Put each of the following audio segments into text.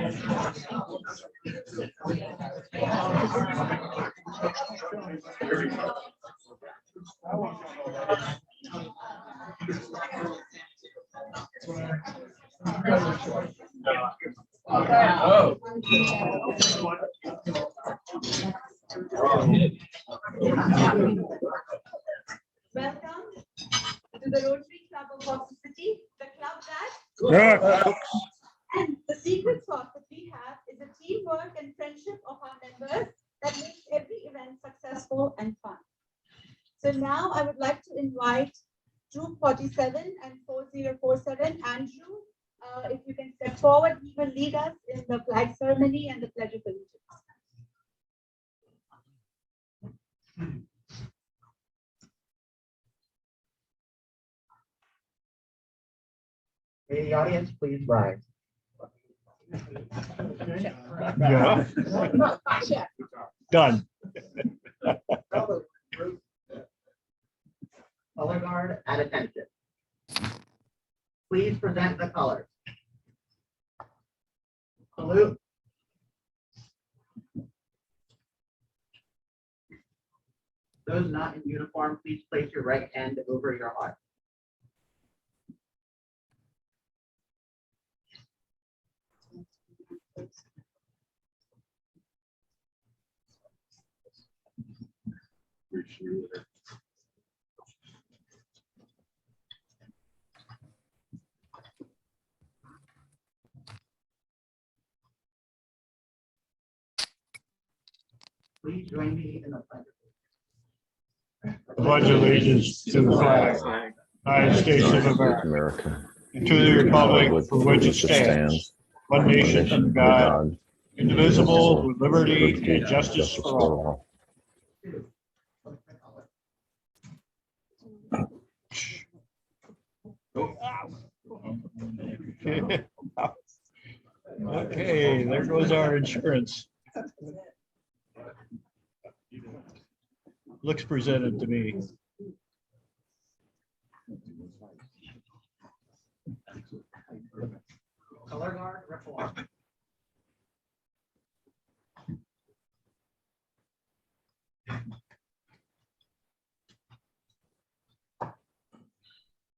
Welcome to the Rotary Club of Foster City, the club that. And the secret sauce that we have is the teamwork and friendship of our members that makes every event successful and fun. So now I would like to invite Troop 47 and 4047, Andrew, if you can step forward, he will lead us in the flag ceremony and the Pledge of Allegiance. May the audience please rise. Yeah. Done. Color guard at attention. Please present the colors. Salute. Those not in uniform, please place your right hand over your heart. Please join me in the pledge. Pledge allegiance to the flag of the United States of America, and to the republic for which it stands, one nation under God, indivisible, with liberty and justice for all. Okay, there goes our insurance. Looks presented to me. Color guard reform.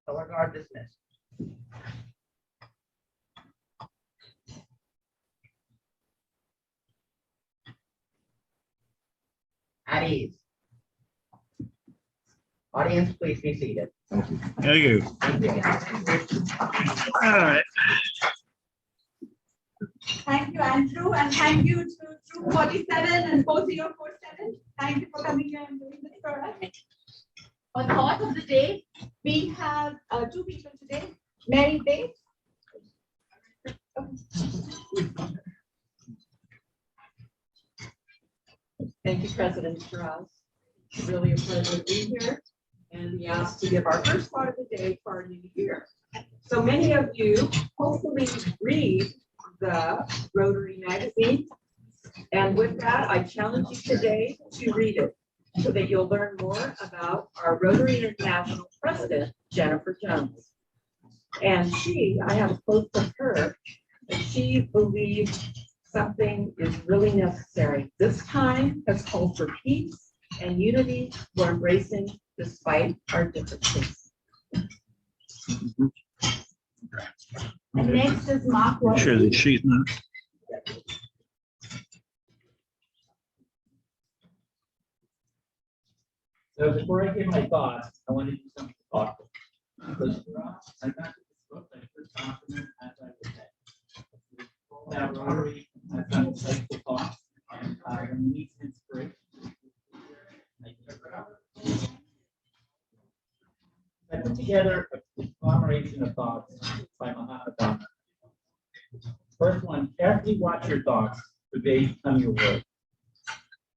Color guard dismissed. At ease. Audience, please be seated. Thank you. All right. Thank you, Andrew, and thank you to Troop 47 and 4047. Thank you for coming here and doing this for us. On the thought of the day, we have two people today, Mary Bay. Thank you, President Strauss. It's really a pleasure to be here. And we asked to give our first part of the day for our new year. So many of you hopefully read the Rotary magazine. And with that, I challenge you today to read it so that you'll learn more about our Rotary International President, Jennifer Jones. And I have a quote from her, that she believes something is really necessary. This time has called for peace and unity we're embracing despite our differences. And next is Mark. Share the sheet now. So before I give my thoughts, I want to do something thoughtful. Because I got this book, I first document as I would say. Now, Rotary has done insightful thoughts, and when you need some inspiration, I put together a conglomeration of thoughts by Mahatma Gandhi. First one, carefully watch your thoughts, for they become your words.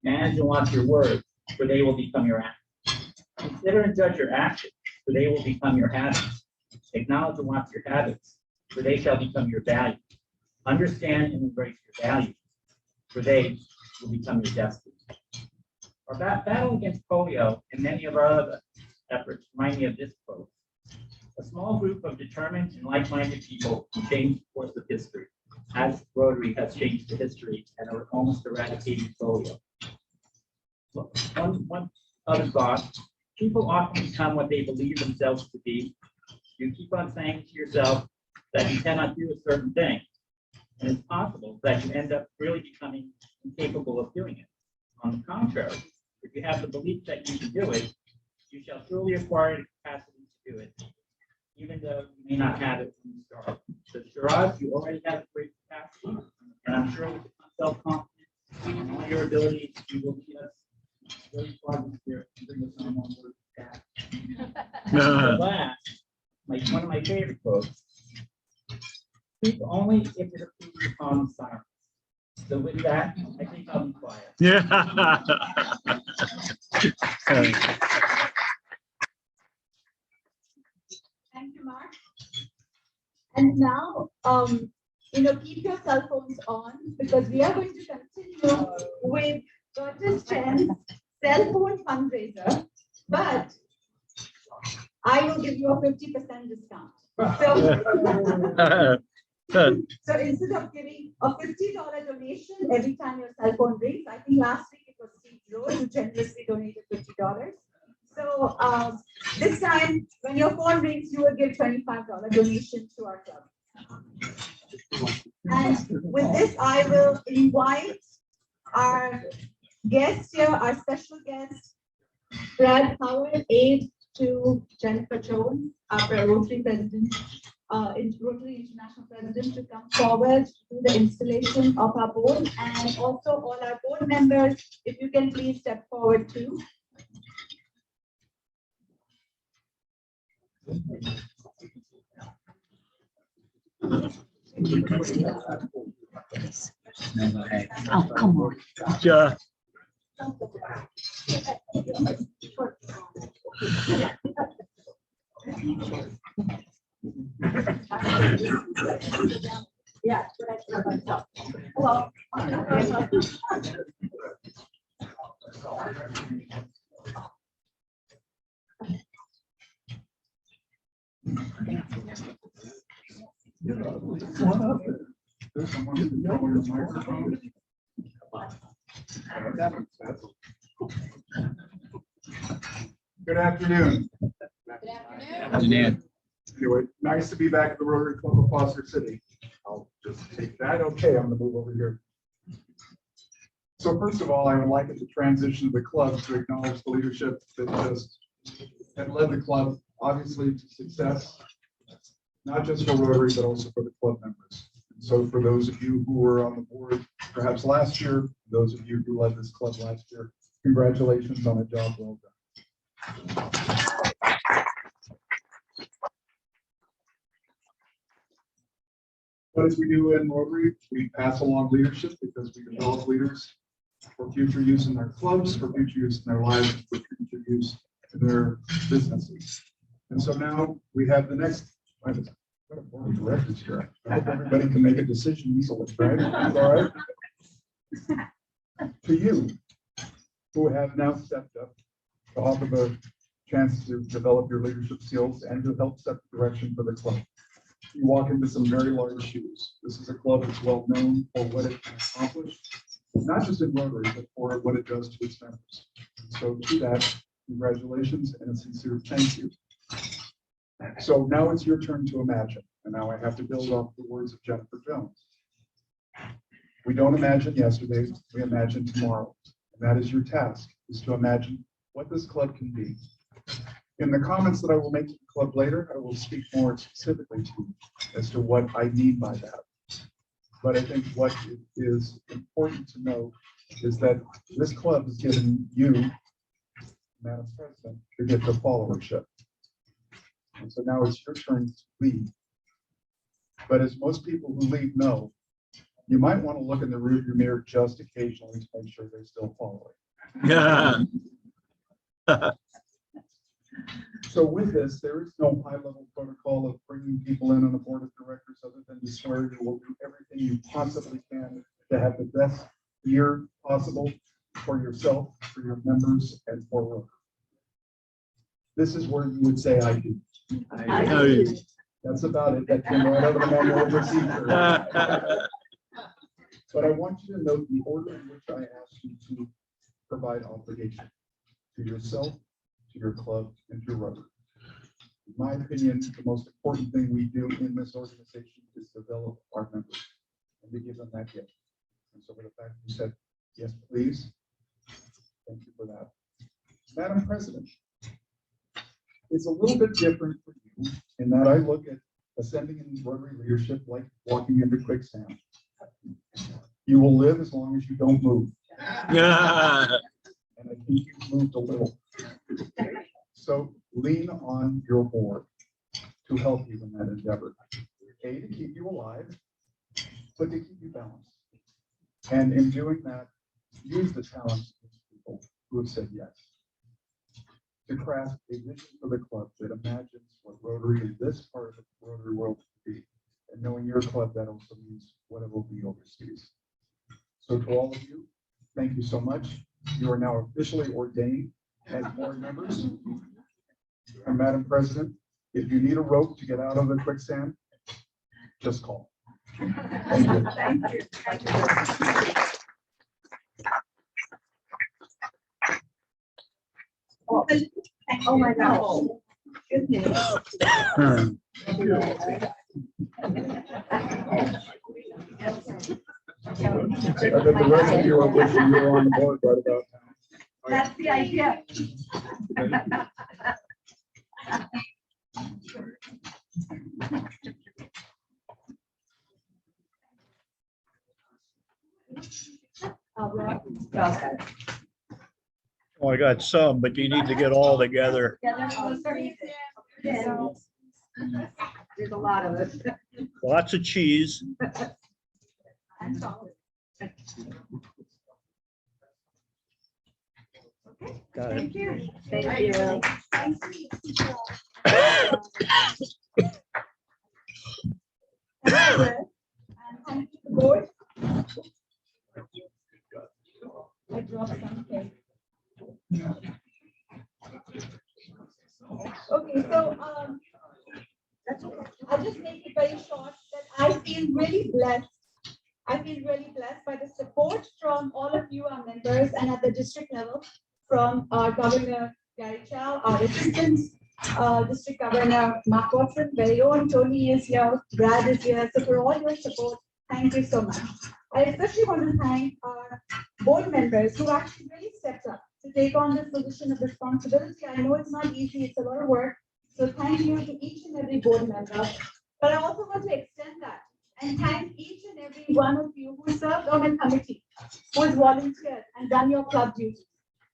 Manage and watch your words, for they will become your actions. Consider and judge your actions, for they will become your habits. Acknowledge and watch your habits, for they shall become your values. Understand and embrace your values, for they will become your destiny. Our battle against polio and many of our other efforts remind me of this quote. A small group of determined and like-minded people can change the course of history. as Rotary has changed the history and are almost eradicating polio. One other thought, people often become what they believe themselves to be. You keep on saying to yourself that you cannot do a certain thing. And it's possible that you end up really becoming incapable of doing it. On the contrary, if you have the belief that you can do it, you shall surely acquire the capacity to do it, even though you may not have it from the start. So Shiraz, you already have a great capacity, and I'm sure with self-confidence and all your abilities, you will lead us very far this year and bring us on board that. The last, one of my favorite quotes, speak only if it approves upon silence. So with that, I think I'll be quiet. Yeah. Thank you, Mark. And now, keep your cell phones on because we are going to continue with Curtis Chen's cell phone fundraiser, but I will give you a 50% discount. So instead of giving a $50 donation every time your cell phone rings, I think last week it was Steve Rose who generously donated $50. So this time, when your phone rings, you will give $25 donation to our club. And with this, I will invite our guest here, our special guest, Brad Howard, aide to Jennifer Jones, our Rotary President, Rotary International President, to come forward to do the installation of our board, and also all our board members, if you can please step forward too. Oh, come on. Yeah. Yeah. Hello. Good afternoon. Anyway, nice to be back at the Rotary Club of Foster City. I'll just take that. Okay, I'm gonna move over here. So first of all, I would like it to transition to the club to acknowledge the leadership that just had led the club, obviously, to success, not just for Rotary, but also for the club members. And so for those of you who were on the board perhaps last year, those of you who led this club last year, congratulations on a job well done. What as we do in Rotary, we pass along leadership because we develop leaders for future use in their clubs, for future use in their lives, for future use in their businesses. And so now we have the next. What a board of directors here. I hope everybody can make a decision easily, right? All right. To you, who have now stepped up to offer the chance to develop your leadership skills and to help set the direction for the club. You walk into some very large shoes. This is a club that's well known for what it can accomplish, not just in Rotary, but for what it does to its members. So to that, congratulations and a sincere thank you. So now it's your turn to imagine. And now I have to build off the words of Jennifer Jones. We don't imagine yesterday, we imagine tomorrow. And that is your task, is to imagine what this club can be. In the comments that I will make to the club later, I will speak more specifically to you as to what I mean by that. But I think what is important to know is that this club has given you, Madam President, the gift of followership. And so now it's your turn to lead. But as most people who lead know, you might want to look in the rearview mirror just occasionally to make sure they're still following. Yeah. So with this, there is no high-level protocol of bringing people in on a board of directors other than to swear you will do everything you possibly can to have the best year possible for yourself, for your members, and for work. This is where you would say, I do. I do. That's about it. That came right out of the manual of procedure. But I want you to note the order in which I asked you to provide obligation to yourself, to your club, and to your Rotary. In my opinion, the most important thing we do in this organization is develop our members and to give them that gift. And so for the fact you said, yes, please, thank you for that. Madam President, it's a little bit different for you in that I look at ascending in Rotary leadership like walking into quicksand. You will live as long as you don't move. Yeah. And I think you've moved a little. So lean on your board to help you in that endeavor. A, to keep you alive, but to keep you balanced. And in doing that, use the talents of people who have said yes. To craft a vision for the club that imagines what Rotary in this part of the Rotary world can be. And knowing your club, that also means what it will be overseas. So to all of you, thank you so much. You are now officially ordained as board members. And Madam President, if you need a rope to get out of the quicksand, just call. Thank you. Thank you. Oh my gosh. Goodness. The rest of you are wishing you were on board right about now. That's the idea. Oh, I got some, but you need to get all together. There's a lot of it. Lots of cheese. And chocolate. Got it. Thank you. Thank you. And thank you, the board. I dropped something. Okay, so that's okay. I'll just make it very short that I feel really blessed. I feel really blessed by the support from all of you, our members, and at the district level, from our Governor Gary Chow, our assistants, District Governor Mark Watson, very own Tony is here, Brad is here. So for all your support, thank you so much. I especially want to thank our board members who actually really stepped up to take on this position of responsibility. I know it's not easy, it's a lot of work. So thank you to each and every board member. But I also want to extend that and thank each and every one of you who served on a committee, who has volunteered and done your club duties.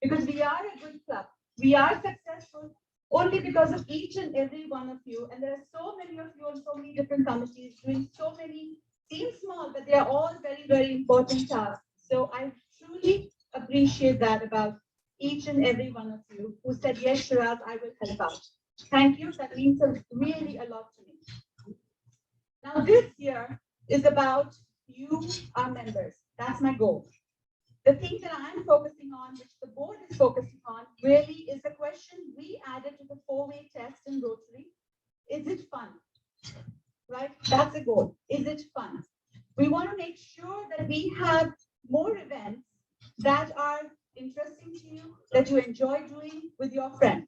Because we are a good club. We are successful only because of each and every one of you. And there are so many of you on so many different committees doing so many, seem small, but they are all very, very important tasks. So I truly appreciate that about each and every one of you who said, yes, Shiraz, I will help out. Thank you. That means really a lot to me. Now, this year is about you, our members. That's my goal. The thing that I'm focusing on, which the board is focusing on, really is the question we added to the 4-way test in Rotary. Is it fun? Right? That's the goal. Is it fun? We want to make sure that we have more events that are interesting to you, that you enjoy doing with your friends.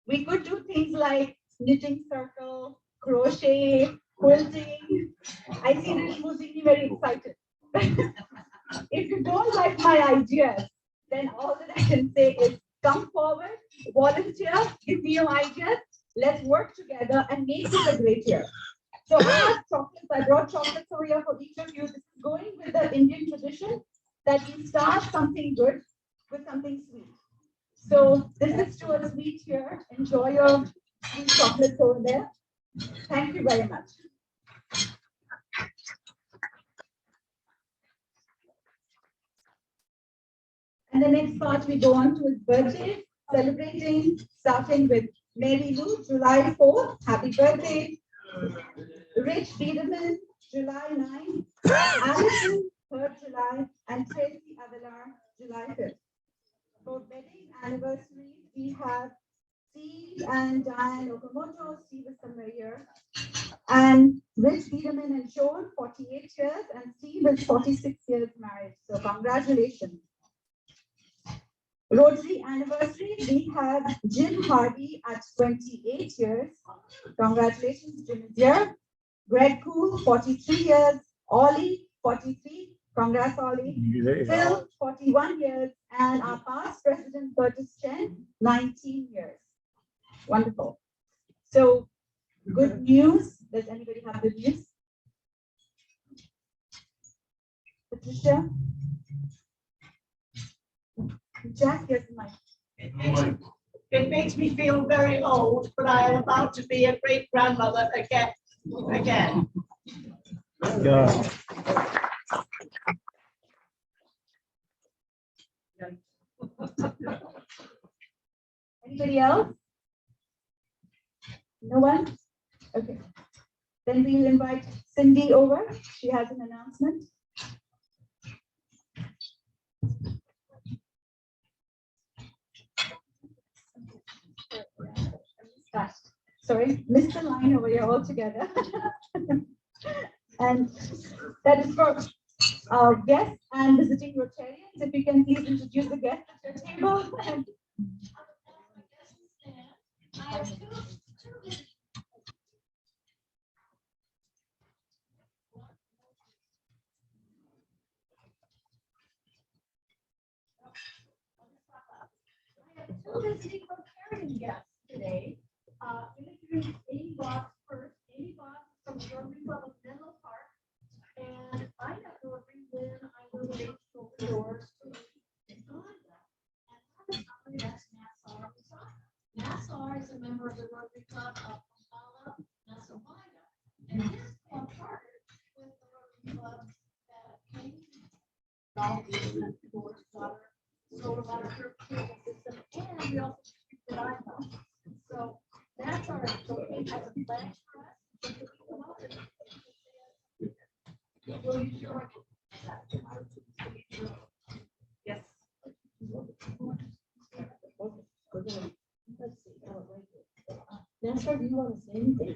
We could do things like knitting circle, crochet, quilting. I see this Musini very excited. If you don't like my ideas, then all that I can say is come forward, volunteer, give me your ideas, let's work together and make this a great year. So I have chocolates, I brought chocolates over here for each of you. This is going with the Indian tradition that you start something good with something sweet. So this is to a sweet here. Enjoy your sweet chocolates over there. Thank you very much. And the next part we go on to his birthday, celebrating, starting with Mary Lou, July 4th. Happy birthday. Rich Biederman, July 9th. Allison, 3rd July. And Tracy Avelar, July 5th. For wedding anniversaries, we have Steve and Diane Okamoto. Steve is somewhere here. Tiedemann and Joan, 48 years, and Steve is 46 years married. So congratulations. Rotary anniversary, we have Jim Hardy at 28 years. Congratulations, Jim is here. Greg Cool, 43 years. Ollie, 43. Congrats, Ollie. Phil, 41 years. And our past president, Curtis Chen, 19 years. Wonderful. So, good news. Does anybody have good news? Patricia? Jack, here's the mic. It makes me feel very old, but I am about to be a great grandmother again. Yeah. Anybody else? No one? Okay. Then we'll invite Cindy over. She has an announcement. Sorry, missed the line over here altogether. And that is for our guests and visiting Rotarians. If you can please introduce the guests at your table. Two visiting Rotarian guests today. Introduce Amy Boss first. Amy Boss from the Rotary Club of Menlo Park. And I got Rotary when I was age to doors to Uganda. And that's Nassau, Nassau is a member of the Rotary Club of Kampala, Nassau. And this club partnered with the Rotary Club that came to all the doors, water, solar water purification system, and we also did iPhone. So that's our Rotary has a flag for us. Will you show it? Yes. Nassau, do you want to say anything?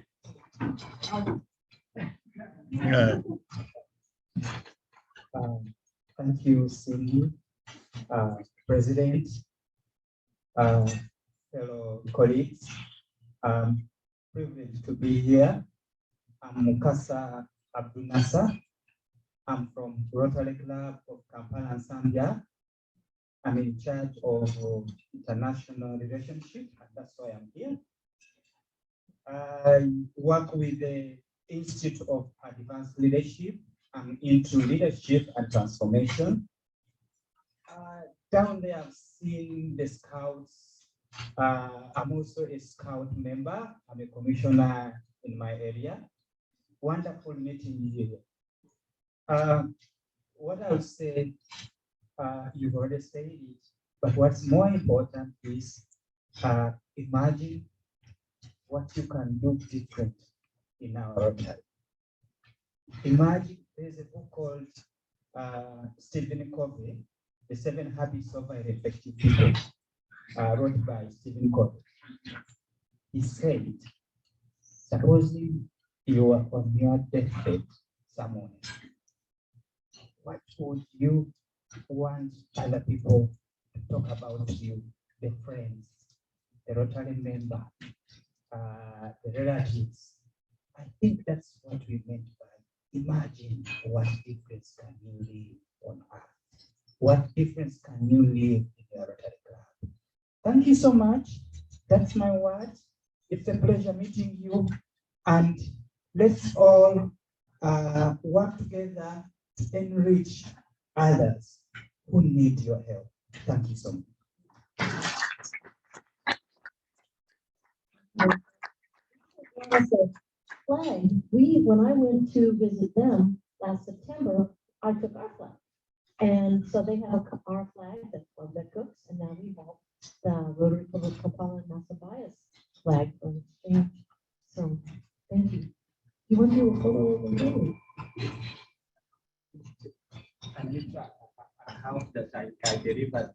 Thank you, Cindy, President, fellow colleagues. Privileged to be here. I'm Mukasa Abdunasa. I'm from Rotary Club of Kampala and Zambia. I'm in charge of international relationship, and that's why I'm here. I work with the Institute of Advanced Leadership. I'm into leadership and transformation. Down there, I've seen the scouts. I'm also a scout member. I'm a commissioner in my area. Wonderful meeting you. What I would say, you've already said it, but what's more important is imagine what you can do different in our Rotary. Imagine there's a book called Stephen Covey, The 7 Habits of Highly Effective People, wrote by Stephen Covey. He said, supposing you are on your deathbed somewhere, what would you want other people to talk about you, the friends, the Rotary member, the relatives? I think that's what we meant by imagine what difference can you leave on earth? What difference can you leave in your Rotary Club? Thank you so much. That's my word. It's a pleasure meeting you. And let's all work together to enrich others who need your help. Thank you so much. Flag. When I went to visit them last September, I took our flag. And so they have our flag, that's one that cooks, and now we have the Rotary Club of Kampala and Nassau flag for exchange. So thank you. You want to do a photo of the movie? And you try how that I deliver.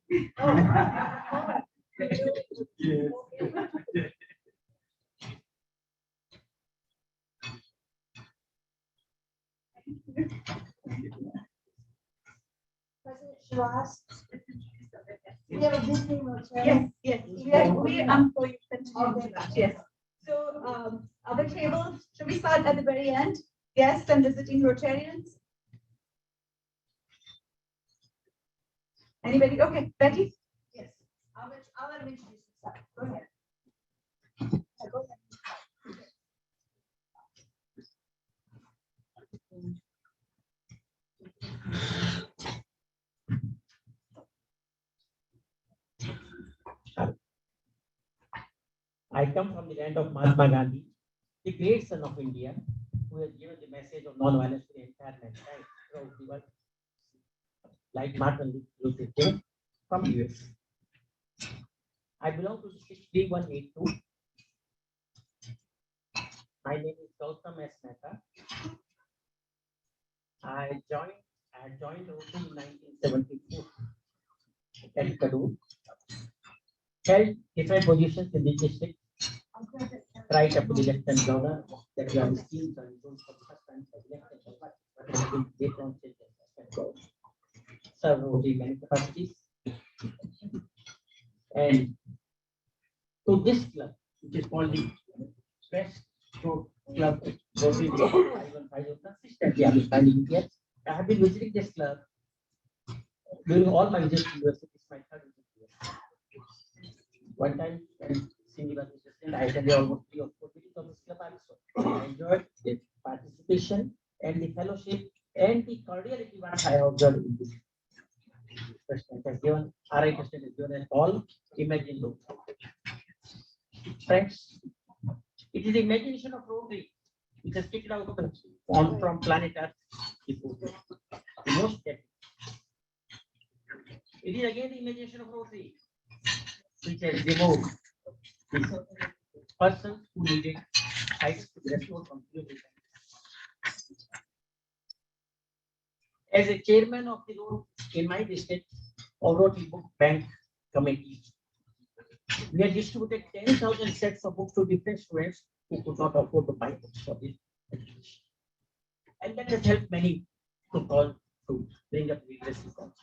Yes. Shiraz. We have a visiting Rotarian. Yes, I'm going to continue with that, yes. So, our table, should we start at the very end? Guests and visiting Rotarians? Anybody? Okay, Betty? Yes. I'll let him introduce himself. Go ahead. Go ahead. I come from the land of Mahatma Gandhi, the great son of India, who has given the message of non-violence to the entire mankind throughout the world, like Martin Luther King from US. I belong to district 3182. My name is Gautam S. Mehta. I joined Rotary in 1972 at Kadoor. Held different positions in the district, right up to the lieutenant governor, that we are the schemes and rules for the first time for the elected but has been later on changed and serve Rotary many capacities. And to this club, which is called the Best Road Club Rotary consistently I'm standing here. I have been visiting this club during all my visits to university. It's my third visit here. One time, when Cindy was president, I attended almost 3 or 4 meetings of this club also. I enjoyed the participation and the fellowship and the cordiality what I observed in this president has given, RI president has given us all imaginable. Friends, it is the imagination of Rotary which has kicked out from planet Earth. The most deadly. It is again the imagination of Rotary which has removed the persons who needed sites to be restored from fuel. As a chairman of the road in my district, of Rotary Book Bank Committee, we have distributed 10,000 sets of books to different students who could not afford to buy books for this education. And that has helped many to call to bring up literacy concept.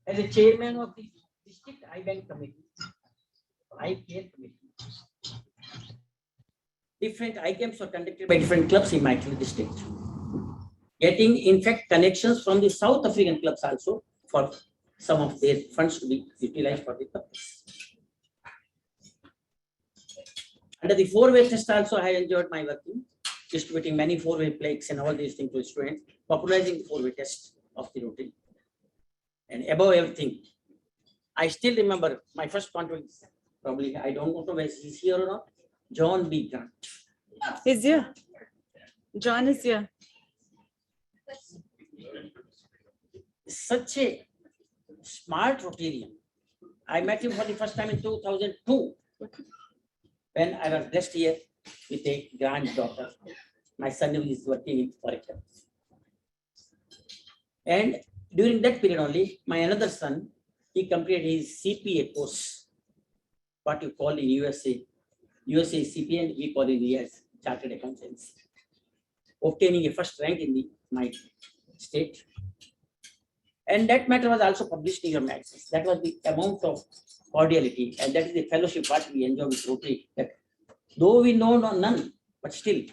As a chairman of the district I-Bank committee, I-Care committee, different I-camps are conducted by different clubs in my district. Getting, in fact, connections from the South African clubs also for some of their funds to be utilized for the purpose. Under the 4-way test also, I enjoyed my working, distributing many 4-way plaques and all these things to students, popularizing the 4-way test of the Rotary. And above everything, I still remember my first contact, probably, I don't know whether he's here or not, John B. Grant. He's here. John is here. Such a smart Rotarian. I met him for the first time in 2002 when I was just here with a granddaughter. My son is working in Foreign. And during that period only, my another son, he completed his CPA course, what you call in USA. USA is CPA and we call it as Chartered Accountants. Obtaining a first rank in my state. And that matter was also published in your magazines. That was the amount of cordiality, and that is the fellowship what we enjoy with Rotary. That though we know none, but still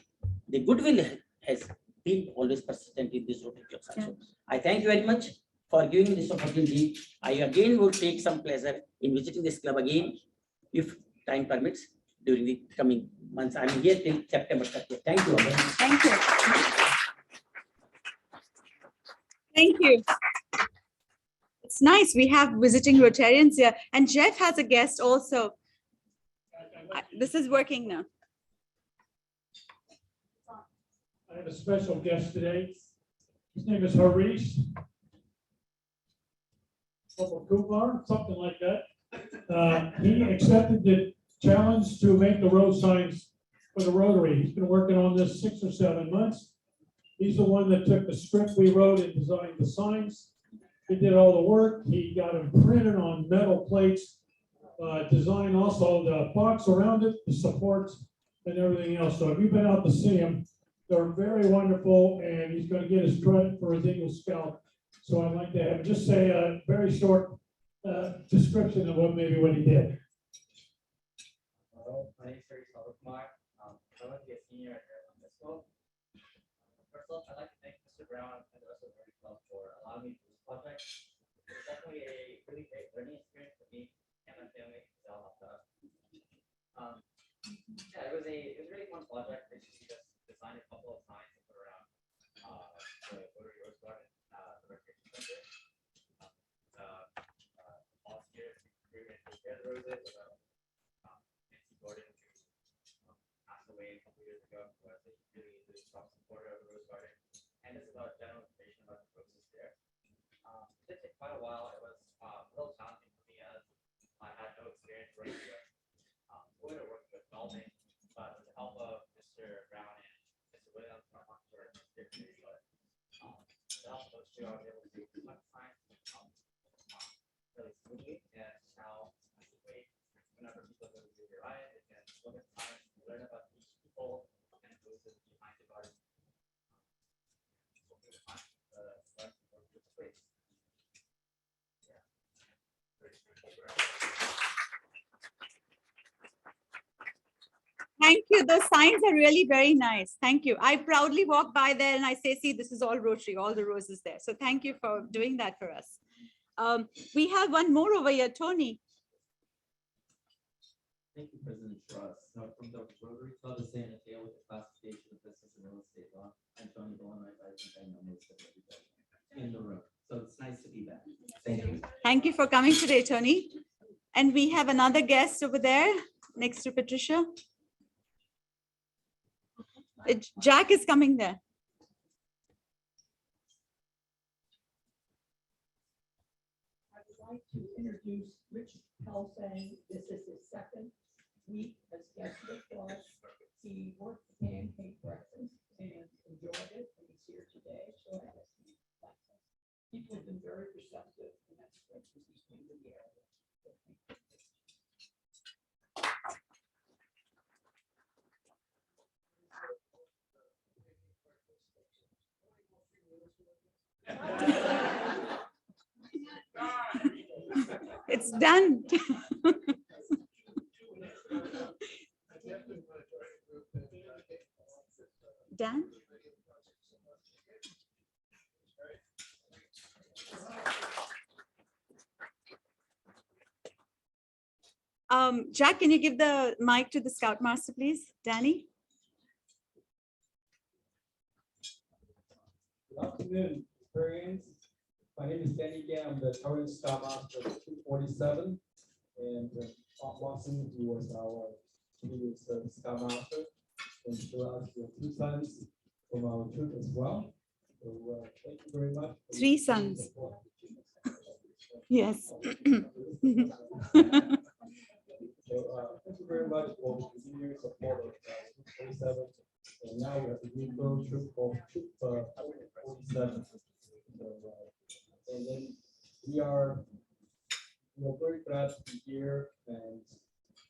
the goodwill has been always persistent in this Rotary clubs also. I thank you very much for giving this opportunity. I again will take some pleasure in visiting this club again, if time permits, during the coming months. I am here till September 30th. Thank you. Thank you. Thank you. It's nice. We have visiting Rotarians here. And Jeff has a guest also. This is working now. I have a special guest today. His name is Harish. Kumar, something like that. He accepted the challenge to make the road signs for the Rotary. He's been working on this 6 or 7 months. He's the one that took the script we wrote and designed the signs. He did all the work. He got them printed on metal plates, designed also the box around it, the supports, and everything else. So if you've been out to see him, they're very wonderful, and he's going to get his credit for his Eagle Scout So I'd like to just say a very short description of what he did. Hello, my name is Terry Salvatore. I want to be a senior here at this school. First off, I'd like to thank Mr. Brown and the rest of the club for allowing me to do this project. It was definitely a really great learning experience for me and my family. Yeah, it was a really fun project. Basically, just designed a couple of signs to put around the Rotary Rose Garden, the recreation center. Last year, we were going to take care of the roses. Nancy Gordon, who passed away a couple years ago, was a really strong supporter of the Rose Garden. And this is about general information about the roses there. It did take quite a while. It was a little challenging for me as I had no experience working with working with Melvin, but with the help of Mr. Brown and Mr. Williams, I'm not sure if they're community, but with the help of those two, I was able to do much science really smoothly. And now, basically, whenever people go to the Ryan, they can look at science, learn about each people, and who's behind the garden. Thank you. Those signs are really very nice. Thank you. I proudly walk by there and I say, see, this is all Rotary, all the roses there. So thank you for doing that for us. We have one more over here, Tony. Thank you, President Shiraz. Now, from the Rotary Club of San Mateo with the classification of business and real estate law, I'm Tony Bowen. I think I know most of everybody in the room. So it's nice to be back. Thank you. Thank you for coming today, Tony. And we have another guest over there next to Patricia. Jack is coming there. I would like to introduce Rich Pelsang. This is his second week as guest with us. He worked the pancake breakfast and enjoyed it, and he's here today. So people have been very receptive, and that's great because he's been in the area. It's done. Dan? Jack, can you give the mic to the Scoutmaster, please? Danny? Good afternoon, experience. My name is Danny Gan. I'm the current Scoutmaster of 247. And Bob Watson, who was our previous Scoutmaster. And Shiraz, we have 2 sons from our troop as well. So thank you very much. 3 sons. Yes. So thank you very much for the continued support of 247. And now we have a new road troop called Troop 47. So, and then we are very glad to be here, and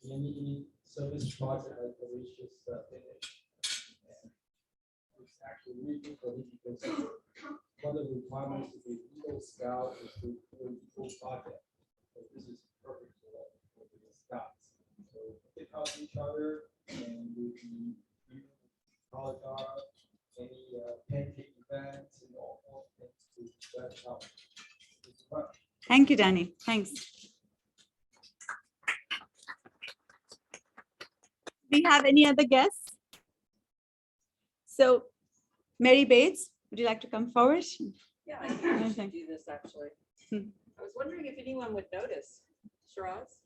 any service project like we just finished. And it's actually really good for me because one of the requirements to be Eagle Scout is to do an Eagle project. So this is perfect for the Scouts. So pick out each other and we can college any pancake events and all things to that help. Thank you, Danny. Thanks. Do we have any other guests? So, Mary Bates, would you like to come forward? Yeah, I think we should do this actually. I was wondering if anyone would notice, Shiraz,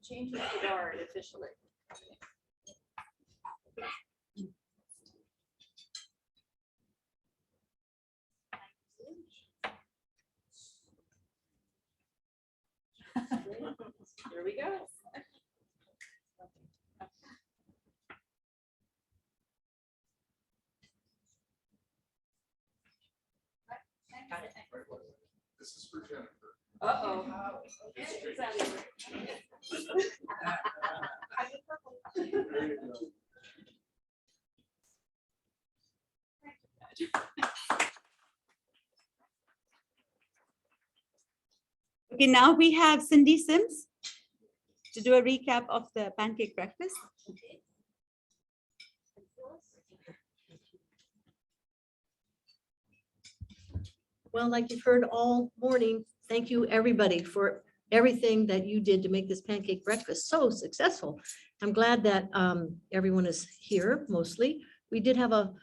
change the guard officially. Here we go. This is for Jennifer. Uh-oh. There you go. Okay, now we have Cindy Sims to do a recap of the pancake breakfast. Well, like you've heard all morning, thank you everybody for everything that you did to make this pancake breakfast so successful. I'm glad that everyone is here mostly. We did have a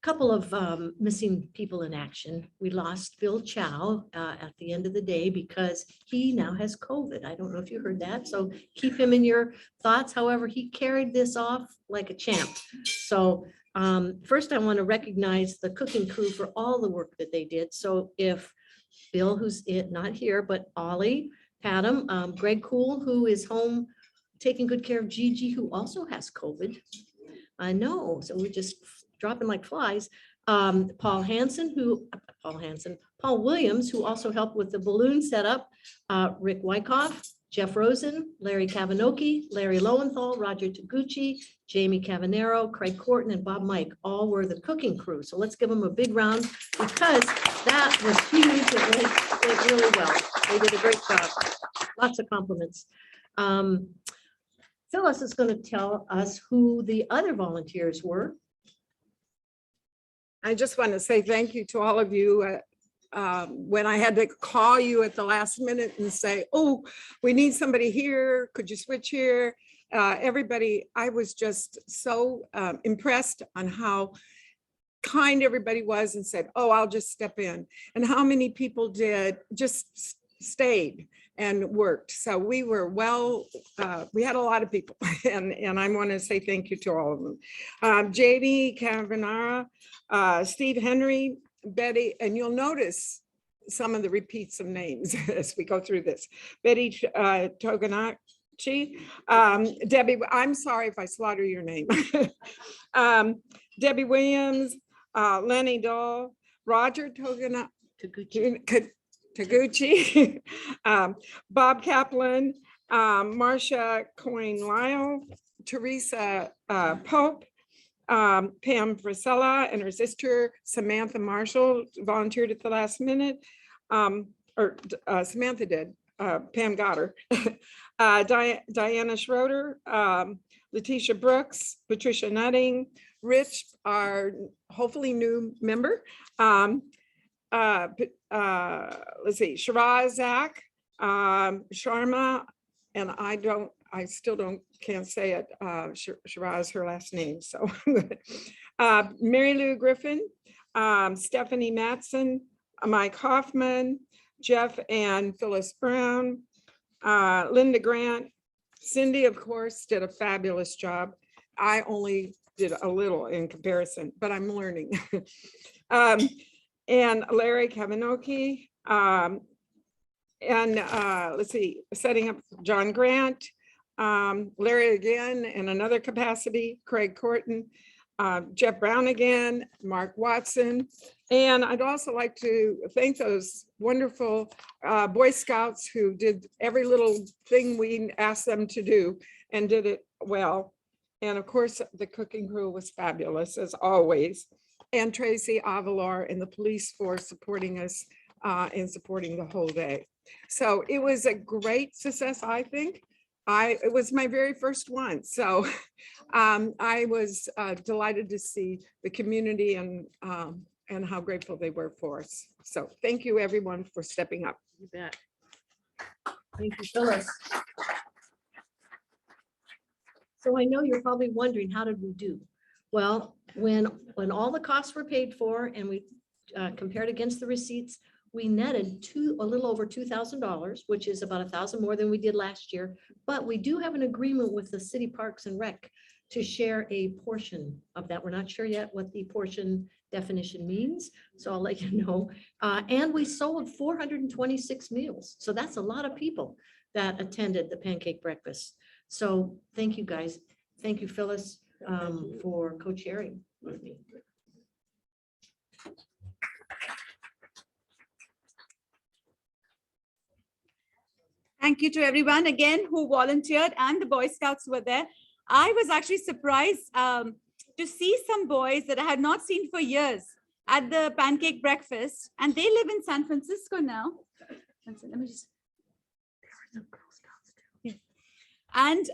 couple of missing people in action. We lost Bill Chow at the end of the day because he now has COVID. I don't know if you heard that, so keep him in your thoughts. However, he carried this off like a champ. So first I want to recognize the cooking crew for all the work that they did. So if Bill, who's not here, but Ollie, Padam, Greg Cool, who is home taking good care of Gigi, who also has COVID. I know, so we're just dropping like flies. Paul Williams, who also helped with the balloon setup, Rick Wyckoff, Jeff Rosen, Larry Kavanoki, Larry Lowenthal, Roger Taguchi, Jamie Cavanero, Craig Corton, and Bob Mike, all were the cooking crew. So let's give them a big round because that was huge. It went really well. They did a great job. Lots of compliments. Phyllis is going to tell us who the other volunteers were. I just want to say thank you to all of you. When I had to call you at the last minute and say, oh, we need somebody here, could you switch here? Everybody, I was just so impressed on how kind everybody was and said, oh, I'll just step in. And how many people did just stayed and worked. So we were we had a lot of people and I want to say thank you to all of them. Jamie Cavanara, Steve Henry, Betty, and you'll notice some of the repeats of names as we go through this. Betty Toganachi, Debbie, I'm sorry if I slaughter your name. Debbie Williams, Lenny Dahl, Roger Taguchi, Bob Kaplan, Marcia Coyne-Lyle, Teresa Pope, Pam Frisella and her sister Samantha Marshall volunteered at the last minute, Samantha did, Pam got her, Diana Schroeder, Letitia Brooks, Patricia Nutting, Rich, our hopefully new member, let's see, Shiraz Zach, Sharma, and I still can't say it, Shiraz, her last name, so. Mary Lou Griffin, Stephanie Matson, Mike Hoffman, Jeff and Phyllis Brown, Linda Grant, Cindy, of course, did a fabulous job. I only did a little in comparison, but I'm learning. And Larry Kavanoki, and let's see, setting up John Grant, Larry again in another capacity, Craig Corton, Jeff Brown again, Mark Watson. And I'd also like to thank those wonderful Boy Scouts who did every little thing we asked them to do and did it well. And of course, the cooking crew was fabulous as always. And Tracy Avalar and the police for supporting us and supporting the whole day. So it was a great success, I think. It was my very first one. So I was delighted to see the community and how grateful they were for us. So thank you everyone for stepping up. You bet. Thank you, Phyllis. So I know you're probably wondering, how did we do? Well, when all the costs were paid for and we compared against the receipts, we netted a little over $2,000, which is about $1,000 more than we did last year. But we do have an agreement with the City Parks and Rec to share a portion of that. We're not sure yet what the portion definition means, so I'll let you know. And we sold 426 meals. So that's a lot of people that attended the pancake breakfast. So thank you guys. Thank you, Phyllis, for co-chairing with me. Thank you to everyone again who volunteered and the Boy Scouts were there. I was actually surprised to see some boys that I had not seen for years at the pancake breakfast, and they live in San Francisco now. Let me just And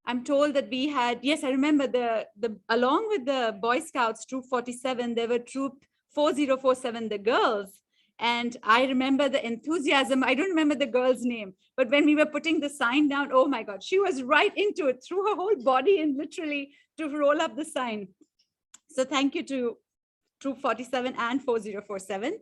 I'm told that we had, yes, I remember along with the Boy Scouts, Troop 47, there were Troop 4047, the girls. And I remember the enthusiasm. I don't remember the girl's name, but when we were putting the sign down, oh my God, she was right into it, threw her whole body in literally to roll up the sign. So thank you to Troop 47 and 4047.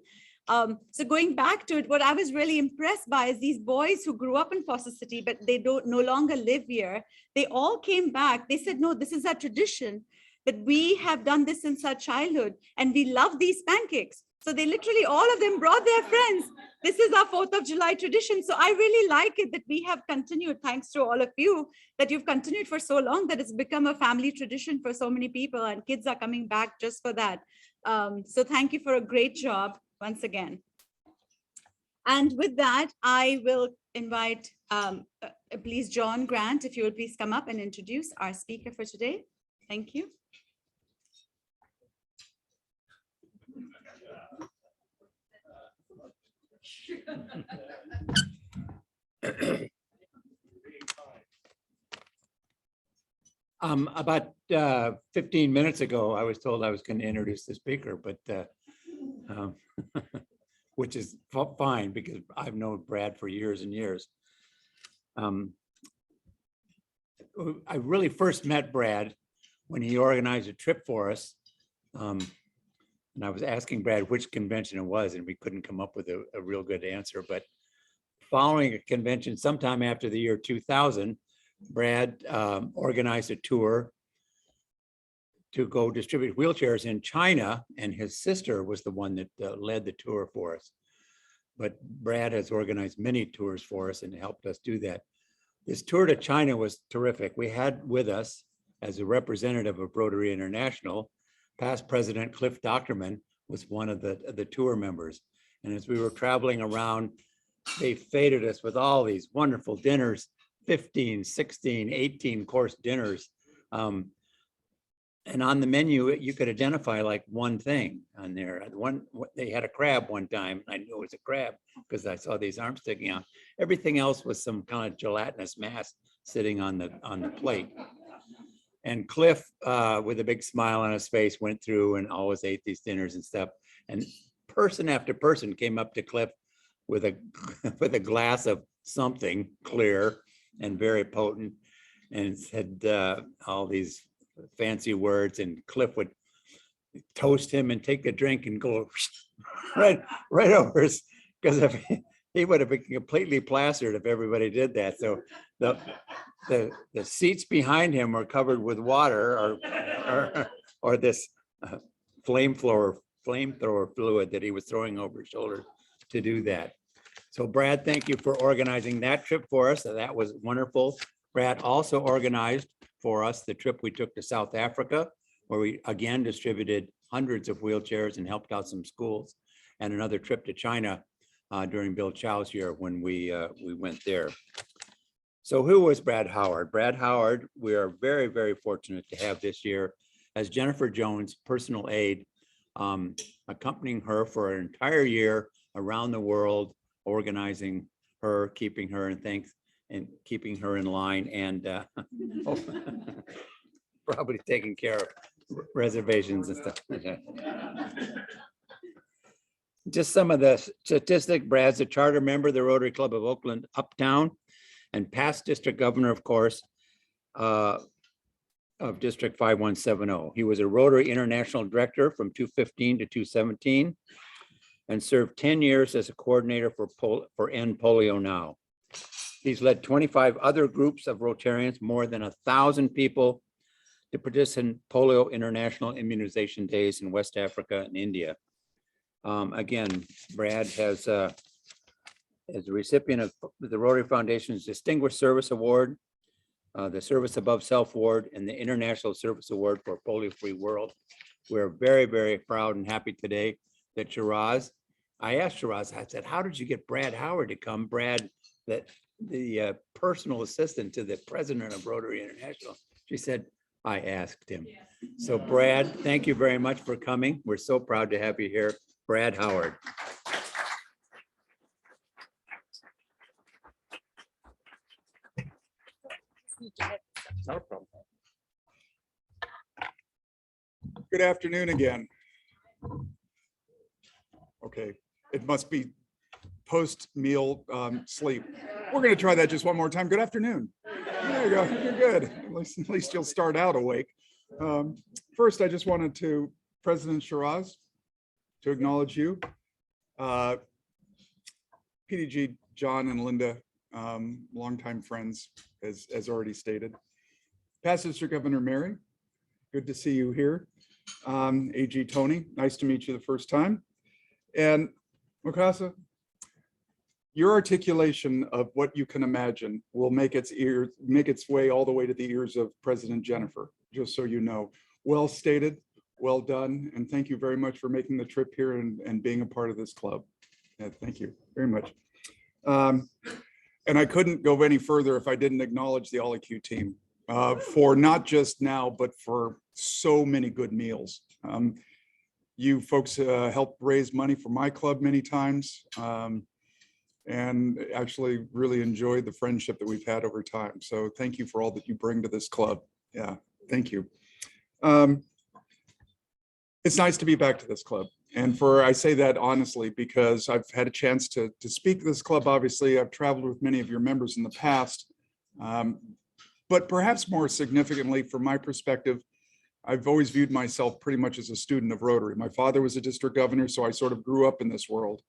So going back to it, what I was really impressed by is these boys who grew up in Foster City, but they no longer live here. They all came back. They said, no, this is our tradition, that we have done this since our childhood, and we love these pancakes. So they literally, all of them brought their friends. This is our 4th of July tradition. So I really like it that we have continued, thanks to all of you, that you've continued for so long, that it's become a family tradition for so many people, and kids are coming back just for that. So thank you for a great job once again. And with that, I will invite, please, John Grant, if you will please come up and introduce our speaker for today. Thank you. About 15 minutes ago, I was told I was going to introduce the speaker, but which is fine because I've known Brad for years and years. I really first met Brad when he organized a trip for us. And I was asking Brad which convention it was, and we couldn't come up with a real good answer. But following a convention sometime after the year 2000, Brad organized a tour to go distribute wheelchairs in China, and his sister was the one that led the tour for us. But Brad has organized many tours for us and helped us do that. This tour to China was terrific. We had with us, as a representative of Rotary International, past President Cliff Docterman was one of the tour members. And as we were traveling around, they feted us with all these wonderful dinners, 15, 16, 18 course dinners. And on the menu, you could identify like one thing on there. They had a crab one time. I knew it was a crab because I saw these arms sticking out. Everything else was some kind of gelatinous mass sitting on the plate. And Cliff, with a big smile on his face, went through and always ate these dinners and stuff. And person after person came up to Cliff with a glass of something clear and very potent, and said all these fancy words. And Cliff would toast him and take a drink and go right over his, because if he would have been completely plastered if everybody did that. So the seats behind him were covered with water or this flamethrower fluid that he was throwing over his shoulder to do that. So Brad, thank you for organizing that trip for us. That was wonderful. Brad also organized for us the trip we took to South Africa, where we again distributed hundreds of wheelchairs and helped out some schools, and another trip to China during Bill Chow's year when we went there. So who was Brad Howard? Brad Howard, we are very, very fortunate to have this year as Jennifer Jones' personal aide, accompanying her for an entire year around the world, organizing her, keeping her and keeping her in line, and probably taking care of reservations and stuff. Just some of the statistics. Brad's a charter member of the Rotary Club of Oakland Uptown and past district governor, of course, of District 5170. He was a Rotary International Director from 2015 to 2017 and served 10 years as a coordinator for End Polio Now. He's led 25 other groups of Rotarians, more than 1,000 people, to participate in Polio International Immunization Days in West Africa and India. Again, Brad is a recipient of the Rotary Foundation's Distinguished Service Award, the Service Above Self Award, and the International Service Award for a Polio-Free World. We're very, very proud and happy today that I asked Shiraz, I said, how did you get Brad Howard to come? Brad, the personal assistant to the president of Rotary International. She said, I asked him. So Brad, thank you very much for coming. We're so proud to have you here. Brad Howard. Not a problem. Good afternoon again. Okay, it must be post-meal sleep. We're going to try that just one more time. Good afternoon. There you go. You're good. At least you'll start out awake. First, I just wanted to, President Shiraz, to acknowledge you. PDG, John and Linda, longtime friends, as already stated. Past District Governor Mary, good to see you here. AG Tony, nice to meet you the first time. And Mukasa, your articulation of what you can imagine will make its way all the way to the ears of President Jennifer, just so you know. Well stated, well done, and thank you very much for making the trip here and being a part of this club. Thank you very much. And I couldn't go any further if I didn't acknowledge the All-EQ team for not just now, but for so many good meals. You folks helped raise money for my club many times. And actually really enjoyed the friendship that we've had over time. So thank you for all that you bring to this club. Yeah, thank you. It's nice to be back to this club. And I say that honestly, because I've had a chance to speak to this club. Obviously, I've traveled with many of your members in the past. But perhaps more significantly, from my perspective, I've always viewed myself pretty much as a student of Rotary. My father was a district governor, so I sort of grew up in this world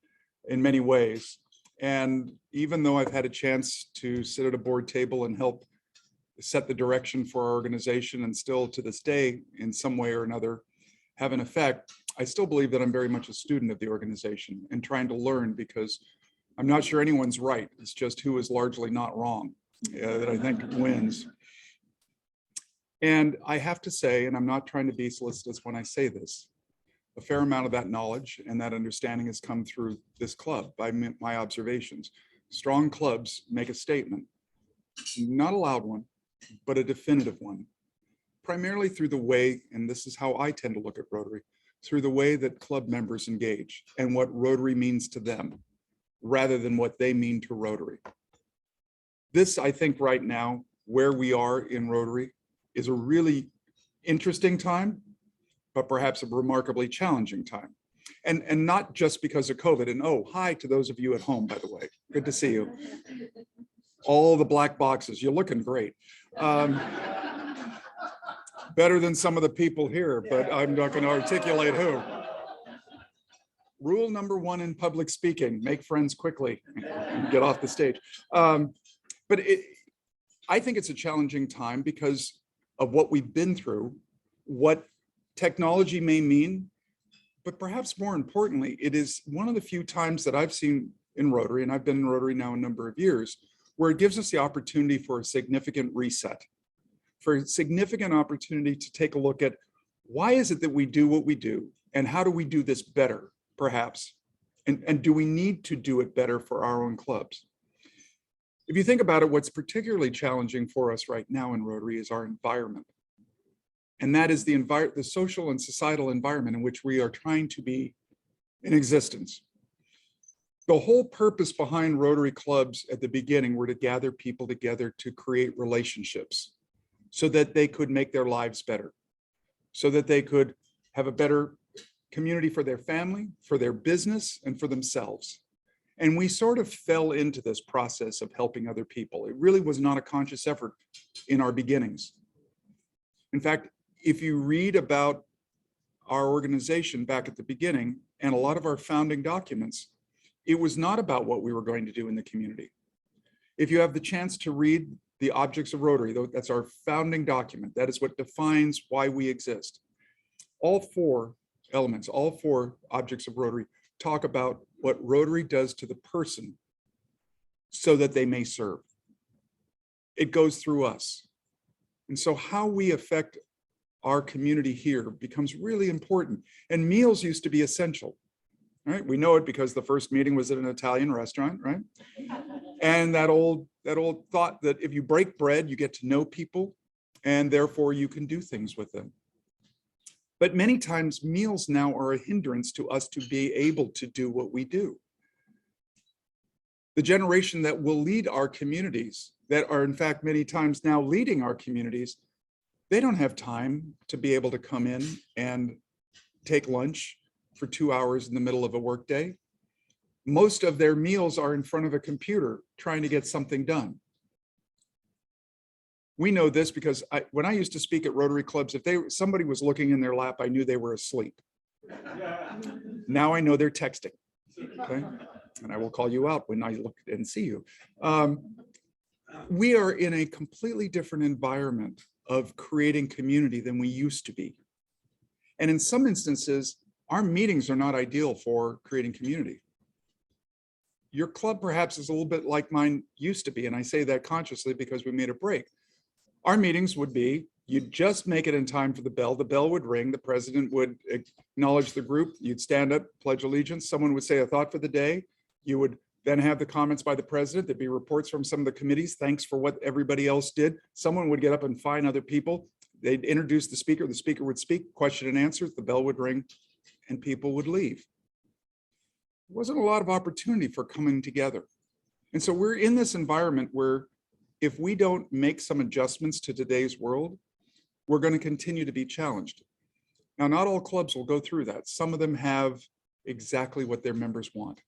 in many ways. And even though I've had a chance to sit at a board table and help set the direction for our organization and still to this day, in some way or another, have an effect, I still believe that I'm very much a student of the organization and trying to learn, because I'm not sure anyone's right. It's just who is largely not wrong that I think wins. And I have to say, and I'm not trying to be solicitous when I say this, a fair amount of that knowledge and that understanding has come through this club by my observations. Strong clubs make a statement, not a loud one, but a definitive one, primarily through the way, and this is how I tend to look at Rotary, through the way that club members engage and what Rotary means to them, rather than what they mean to Rotary. This, I think right now, where we are in Rotary, is a really interesting time, but perhaps a remarkably challenging time. And not just because of COVID. And oh, hi to those of you at home, by the way. Good to see you. All the black boxes, you're looking great. Better than some of the people here, but I'm not going to articulate who. Rule number one in public speaking, make friends quickly and get off the stage. But I think it's a challenging time because of what we've been through, what technology may mean, but perhaps more importantly, it is one of the few times that I've seen in Rotary, and I've been in Rotary now a number of years, where it gives us the opportunity for a significant reset, for a significant opportunity to take a look at why is it that we do what we do, and how do we do this better, perhaps, and do we need to do it better for our own clubs? If you think about it, what's particularly challenging for us right now in Rotary is our environment. And that is the social and societal environment in which we are trying to be in existence. The whole purpose behind Rotary clubs at the beginning were to gather people together to create relationships so that they could make their lives better, so that they could have a better community for their family, for their business, and for themselves. And we sort of fell into this process of helping other people. It really was not a conscious effort in our beginnings. In fact, if you read about our organization back at the beginning and a lot of our founding documents, it was not about what we were going to do in the community. If you have the chance to read the Objects of Rotary, that's our founding document, that is what defines why we exist. All four elements, all four Objects of Rotary talk about what Rotary does to the person so that they may serve. It goes through us. And so how we affect our community here becomes really important. And meals used to be essential, right? We know it because the first meeting was at an Italian restaurant, right? And that old thought that if you break bread, you get to know people and therefore you can do things with them. But many times meals now are a hindrance to us to be able to do what we do. The generation that will lead our communities, that are in fact many times now leading our communities, they don't have time to be able to come in and take lunch for 2 hours in the middle of a workday. Most of their meals are in front of a computer trying to get something done. We know this because when I used to speak at Rotary clubs, if somebody was looking in their lap, I knew they were asleep. Now I know they're texting. Okay? And I will call you out when I look and see you. We are in a completely different environment of creating community than we used to be. And in some instances, our meetings are not ideal for creating community. Your club perhaps is a little bit like mine used to be, and I say that consciously because we made a break. Our meetings would be, you'd just make it in time for the bell would ring, the president would acknowledge the group, you'd stand up, pledge allegiance, someone would say a thought for the day, you would then have the comments by the president, there'd be reports from some of the committees, thanks for what everybody else did. Someone would get up and find other people, they'd introduce the speaker would speak, question and answers, the bell would ring, and people would leave. There wasn't a lot of opportunity for coming together. And so we're in this environment where if we don't make some adjustments to today's world, we're going to continue to be challenged. Now, not all clubs will go through that. Some of them have exactly what their members want.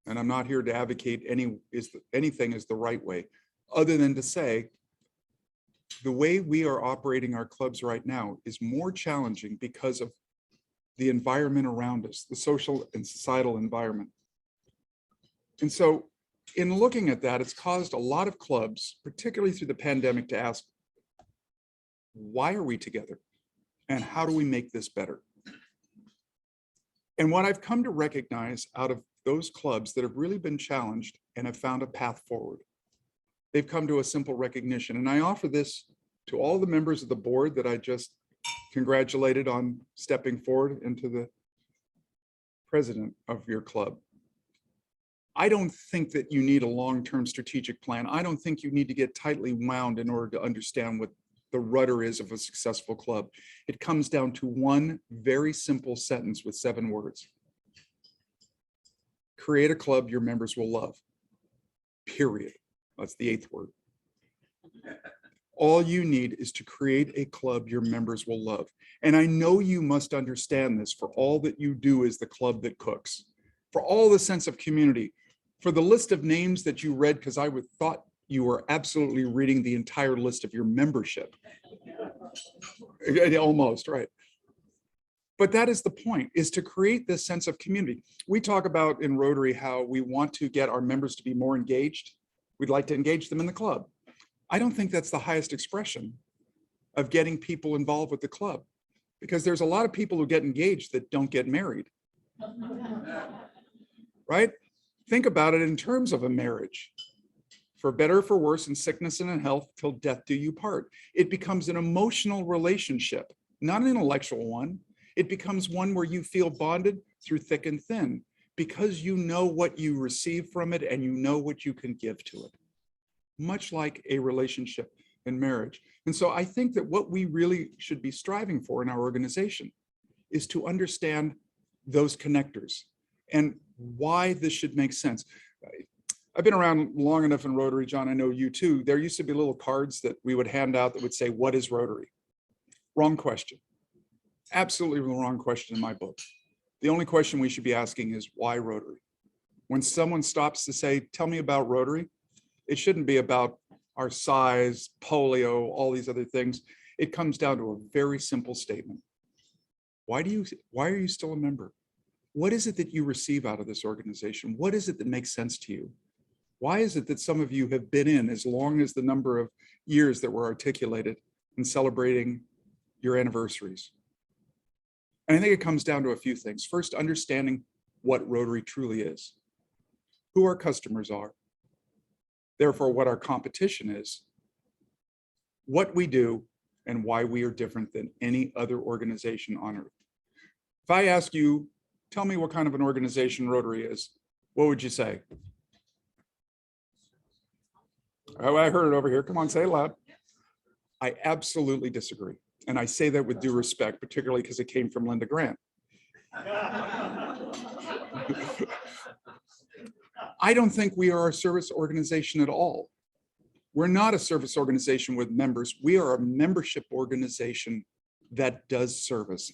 And I'm not here to advocate anything is the right way, other than to say, the way we are operating our clubs right now is more challenging because of the environment around us, the social and societal environment. And so in looking at that, it's caused a lot of clubs, particularly through the pandemic, to ask, why are we together? And how do we make this better? And what I've come to recognize out of those clubs that have really been challenged and have found a path forward, they've come to a simple recognition. And I offer this to all the members of the board that I just congratulated on stepping forward into the president of your club. I don't think that you need a long-term strategic plan. I don't think you need to get tightly wound in order to understand what the rudder is of a successful club. It comes down to one very simple sentence with 7 words. Create a club your members will love, period. That's the 8th word. All you need is to create a club your members will love. And I know you must understand this for all that you do is the club that cooks, for all the sense of community, for the list of names that you read, because I would thought you were absolutely reading the entire list of your membership. Almost, right. But that is the point, is to create this sense of community. We talk about in Rotary how we want to get our members to be more engaged. We'd like to engage them in the club. I don't think that's the highest expression of getting people involved with the club, because there's a lot of people who get engaged that don't get married. Right? Think about it in terms of a marriage. For better or for worse, in sickness and in health, till death do you part. It becomes an emotional relationship, not an intellectual one. It becomes one where you feel bonded through thick and thin, because you know what you receive from it and you know what you can give to it. Much like a relationship in marriage. And so I think that what we really should be striving for in our organization is to understand those connectors and why this should make sense. I've been around long enough in Rotary, John, I know you too. There used to be little cards that we would hand out that would say, what is Rotary? Wrong question. Absolutely the wrong question in my book. The only question we should be asking is why Rotary? When someone stops to say, tell me about Rotary, it shouldn't be about our size, polio, all these other things. It comes down to a very simple statement. Why are you still a member? What is it that you receive out of this organization? What is it that makes sense to you? Why is it that some of you have been in as long as the number of years that were articulated in celebrating your anniversaries? And I think it comes down to a few things. First, understanding what Rotary truly is, who our customers are, therefore what our competition is, what we do, and why we are different than any other organization on earth. If I ask you, tell me what kind of an organization Rotary is, what would you say? Oh, I heard it over here. Come on, say it loud. I absolutely disagree. And I say that with due respect, particularly because it came from Linda Grant. I don't think we are a service organization at all. We're not a service organization with members. We are a membership organization that does service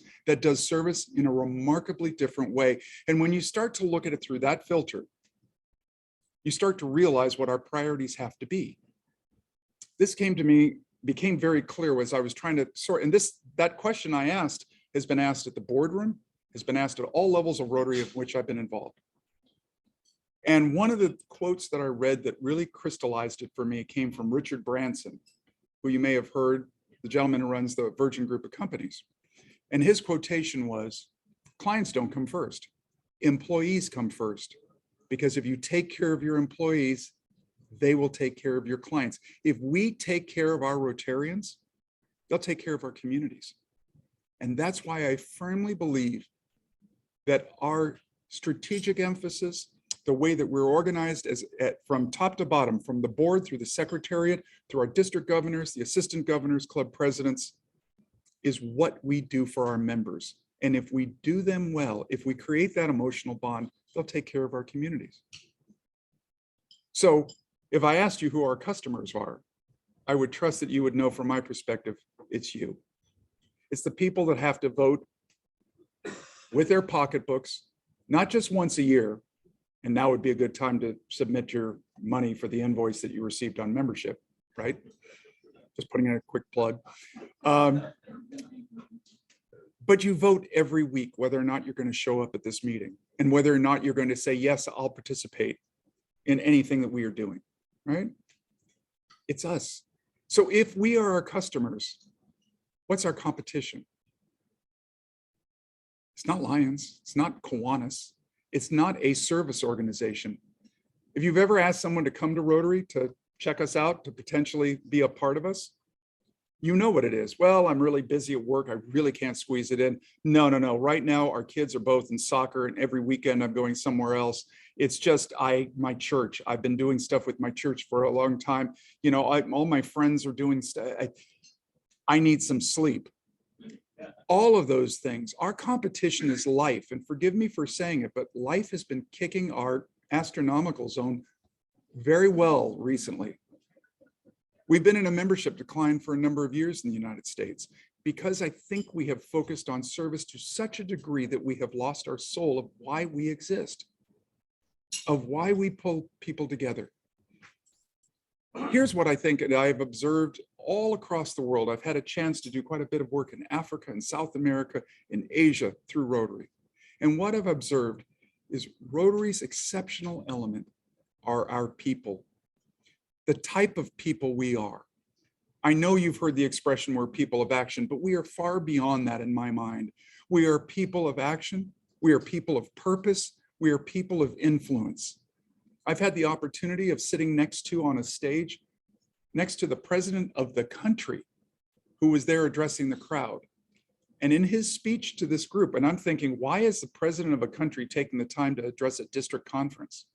in a remarkably different way. And when you start to look at it through that filter, you start to realize what our priorities have to be. This became very clear as I was trying to sort, and that question I asked has been asked at the boardroom, has been asked at all levels of Rotary of which I've been involved. And one of the quotes that I read that really crystallized it for me came from Richard Branson, who you may have heard, the gentleman who runs the Virgin Group of Companies. And his quotation was, clients don't come first, employees come first. Because if you take care of your employees, they will take care of your clients. If we take care of our Rotarians, they'll take care of our communities. And that's why I firmly believe that our strategic emphasis, the way that we're organized from top to bottom, from the board through the secretariat, through our district governors, the assistant governors, club presidents, is what we do for our members. And if we do them well, if we create that emotional bond, they'll take care of our communities. So if I asked you who our customers are, I would trust that you would know from my perspective, it's you. It's the people that have to vote with their pocketbooks, not just once a year, and now would be a good time to submit your money for the invoice that you received on membership, right? Just putting in a quick plug. But you vote every week whether or not you're going to show up at this meeting and whether or not you're going to say, yes, I'll participate in anything that we are doing, right? It's us. So if we are our customers, what's our competition? It's not Lions, it's not Kiwanis, it's not a service organization. If you've ever asked someone to come to Rotary to check us out, to potentially be a part of us, you know what it is. Well, I'm really busy at work. I really can't squeeze it in. No. Right now, our kids are both in soccer and every weekend I'm going somewhere else. It's just my church. I've been doing stuff with my church for a long time. You know, all my friends are doing stuff. I need some sleep. All of those things. Our competition is life. And forgive me for saying it, but life has been kicking our astronomical zone very well recently. We've been in a membership decline for a number of years in the United States because I think we have focused on service to such a degree that we have lost our soul of why we exist, of why we pull people together. Here's what I think, and I've observed all across the world. I've had a chance to do quite a bit of work in Africa and South America, in Asia through Rotary. And what I've observed is Rotary's exceptional element are our people. The type of people we are. I know you've heard the expression we're people of action, but we are far beyond that in my mind. We are people of action. We are people of purpose. We are people of influence. I've had the opportunity of sitting on a stage next to the president of the country who was there addressing the crowd. And in his speech to this group, and I'm thinking, why is the president of a country taking the time to address a district conference?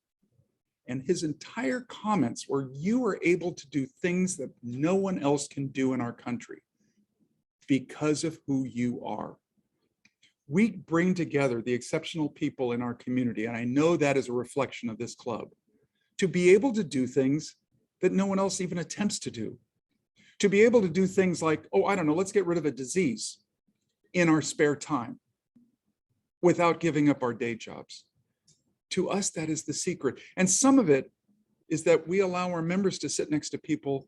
And his entire comments were, you are able to do things that no one else can do in our country because of who you are. We bring together the exceptional people in our community, and I know that is a reflection of this club, to be able to do things that no one else even attempts to do. To be able to do things like, oh, I don't know, let's get rid of a disease in our spare time without giving up our day jobs. To us, that is the secret. And some of it is that we allow our members to sit next to people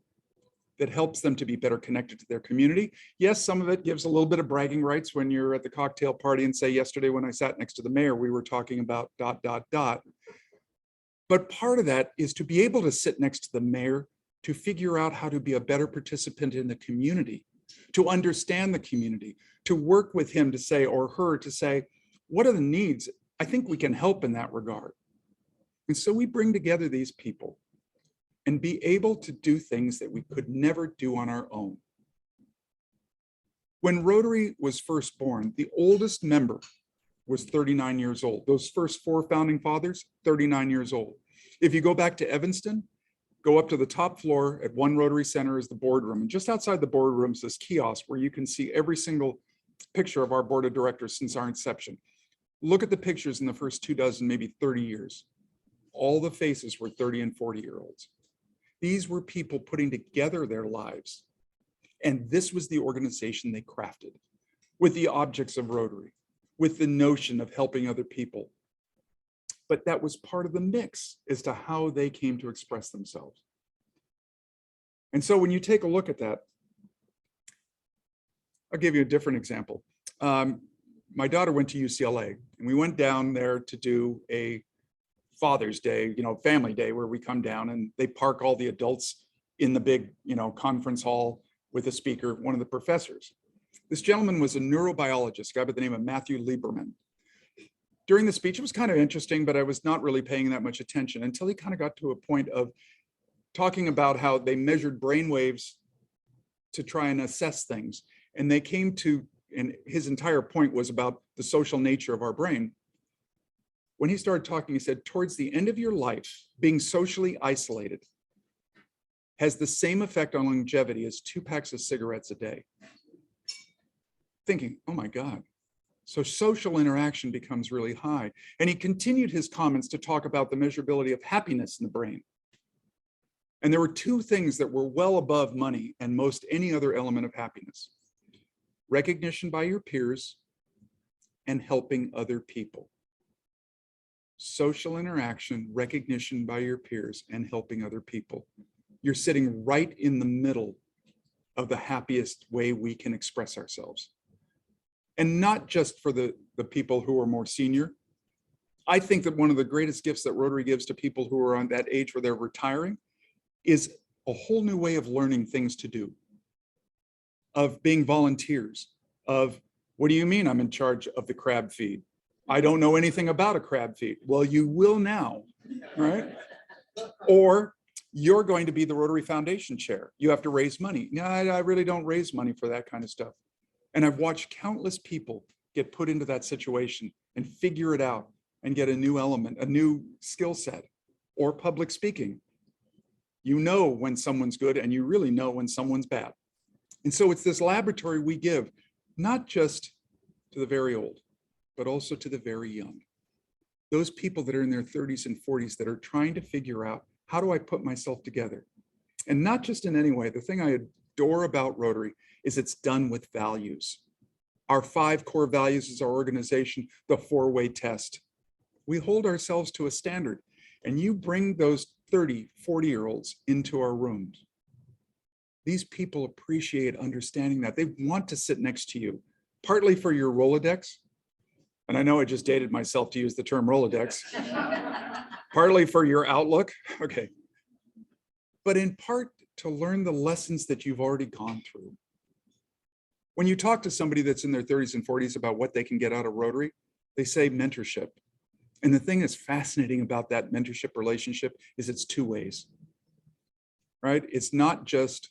that helps them to be better connected to their community. Yes, some of it gives a little bit of bragging rights when you're at the cocktail party and say, yesterday when I sat next to the mayor, we were talking about ... But part of that is to be able to sit next to the mayor to figure out how to be a better participant in the community, to understand the community, to work with him to say, or her to say, what are the needs? I think we can help in that regard. And so we bring together these people and be able to do things that we could never do on our own. When Rotary was first born, the oldest member was 39 years old. Those first 4 founding fathers, 39 years old. If you go back to Evanston, go up to the top floor at One Rotary Center is the boardroom. And just outside the boardroom is this kiosk where you can see every single picture of our board of directors since our inception. Look at the pictures in the first 24, maybe 30 years. All the faces were 30 and 40-year-olds. These were people putting together their lives. And this was the organization they crafted with the objects of Rotary, with the notion of helping other people. But that was part of the mix as to how they came to express themselves. And so when you take a look at that, I'll give you a different example. My daughter went to UCLA, and we went down there to do a Father's Day, family day, where we come down and they park all the adults in the big, conference hall with a speaker, one of the professors. This gentleman was a neurobiologist, a guy by the name of Matthew Lieberman. During the speech, it was kind of interesting, but I was not really paying that much attention until he kind of got to a point of talking about how they measured brain waves to try and assess things. And they came to, and his entire point was about the social nature of our brain. When he started talking, he said, towards the end of your life, being socially isolated has the same effect on longevity as 2 packs of cigarettes a day. Thinking, oh my God. So social interaction becomes really high. And he continued his comments to talk about the measurability of happiness in the brain. And there were 2 things that were well above money and most any other element of happiness: recognition by your peers and helping other people. Social interaction, recognition by your peers, and helping other people. You're sitting right in the middle of the happiest way we can express ourselves. And not just for the people who are more senior. I think that one of the greatest gifts that Rotary gives to people who are on that age where they're retiring is a whole new way of learning things to do, of being volunteers, of, what do you mean I'm in charge of the crab feed? I don't know anything about a crab feed. Well, you will now, right? Or you're going to be the Rotary Foundation chair. You have to raise money. No, I really don't raise money for that kind of stuff. And I've watched countless people get put into that situation and figure it out and get a new element, a new skill set, or public speaking. You know when someone's good and you really know when someone's bad. And so it's this laboratory we give, not just to the very old, but also to the very young. Those people that are in their 30s and 40s that are trying to figure out, how do I put myself together? And not just in any way. The thing I adore about Rotary is it's done with values. Our 5 core values as our organization, the 4-way test. We hold ourselves to a standard, and you bring those 30, 40-year-olds into our rooms. These people appreciate understanding that. They want to sit next to you, partly for your Rolodex. And I know I just dated myself to use the term Rolodex. Partly for your outlook, okay. But in part to learn the lessons that you've already gone through. When you talk to somebody that's in their 30s and 40s about what they can get out of Rotary, they say mentorship. And the thing that's fascinating about that mentorship relationship is it's 2 ways, right? It's not just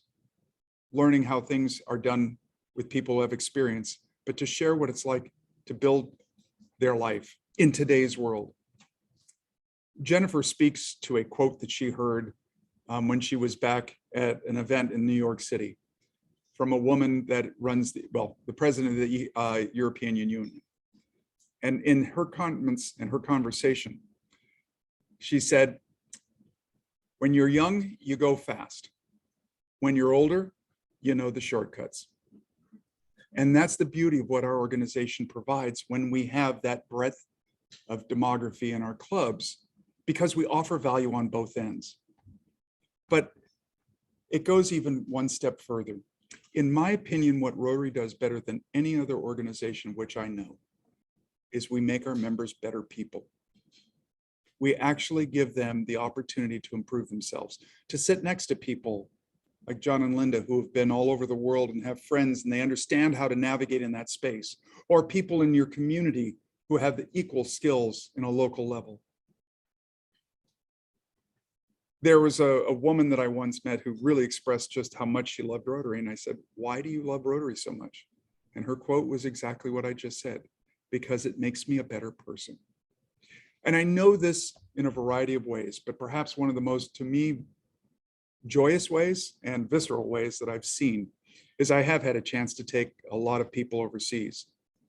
learning how things are done with people who have experience, but to share what it's like to build their life in today's world. Jennifer speaks to a quote that she heard when she was back at an event in New York City from a woman that runs the president of the European Union. And in her comments and her conversation, she said, when you're young, you go fast. When you're older, you know the shortcuts. And that's the beauty of what our organization provides when we have that breadth of demography in our clubs, because we offer value on both ends. But it goes even one step further. In my opinion, what Rotary does better than any other organization which I know is we make our members better people. We actually give them the opportunity to improve themselves, to sit next to people like John and Linda, who have been all over the world and have friends and they understand how to navigate in that space, or people in your community who have the equal skills in a local level. There was a woman that I once met who really expressed just how much she loved Rotary. And I said, why do you love Rotary so much? And her quote was exactly what I just said, because it makes me a better person. And I know this in a variety of ways, but perhaps one of the most, to me, joyous ways and visceral ways that I've seen is I have had a chance to take a lot of people overseas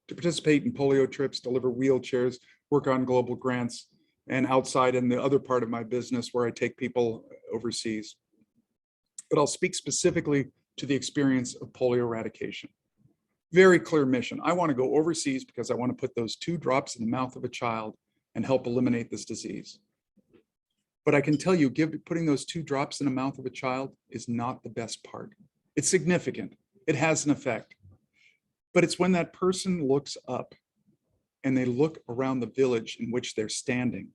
to participate in polio trips, deliver wheelchairs, work on global grants, and outside in the other part of my business where I take people overseas. but I'll speak specifically to the experience of polio eradication. Very clear mission. I want to go overseas because I want to put those 2 drops in the mouth of a child and help eliminate this disease. But I can tell you, putting those 2 drops in the mouth of a child is not the best part. It's significant. It has an effect. But it's when that person looks up and they look around the village in which they're standing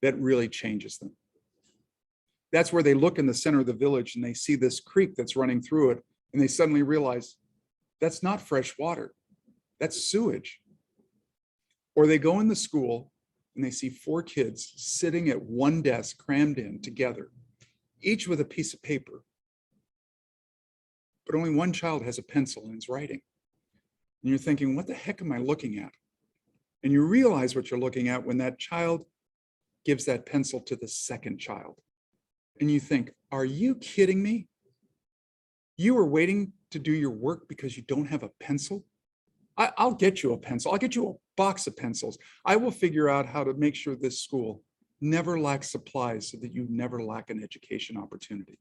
that really changes them. That's where they look in the center of the village and they see this creek that's running through it, and they suddenly realize that's not fresh water, that's sewage. Or they go in the school and they see 4 kids sitting at one desk crammed in together, each with a piece of paper. But only one child has a pencil and is writing. And you're thinking, what the heck am I looking at? And you realize what you're looking at when that child gives that pencil to the second child. And you think, are you kidding me? You were waiting to do your work because you don't have a pencil? I'll get you a pencil. I'll get you a box of pencils. I will figure out how to make sure this school never lacks supplies so that you never lack an education opportunity.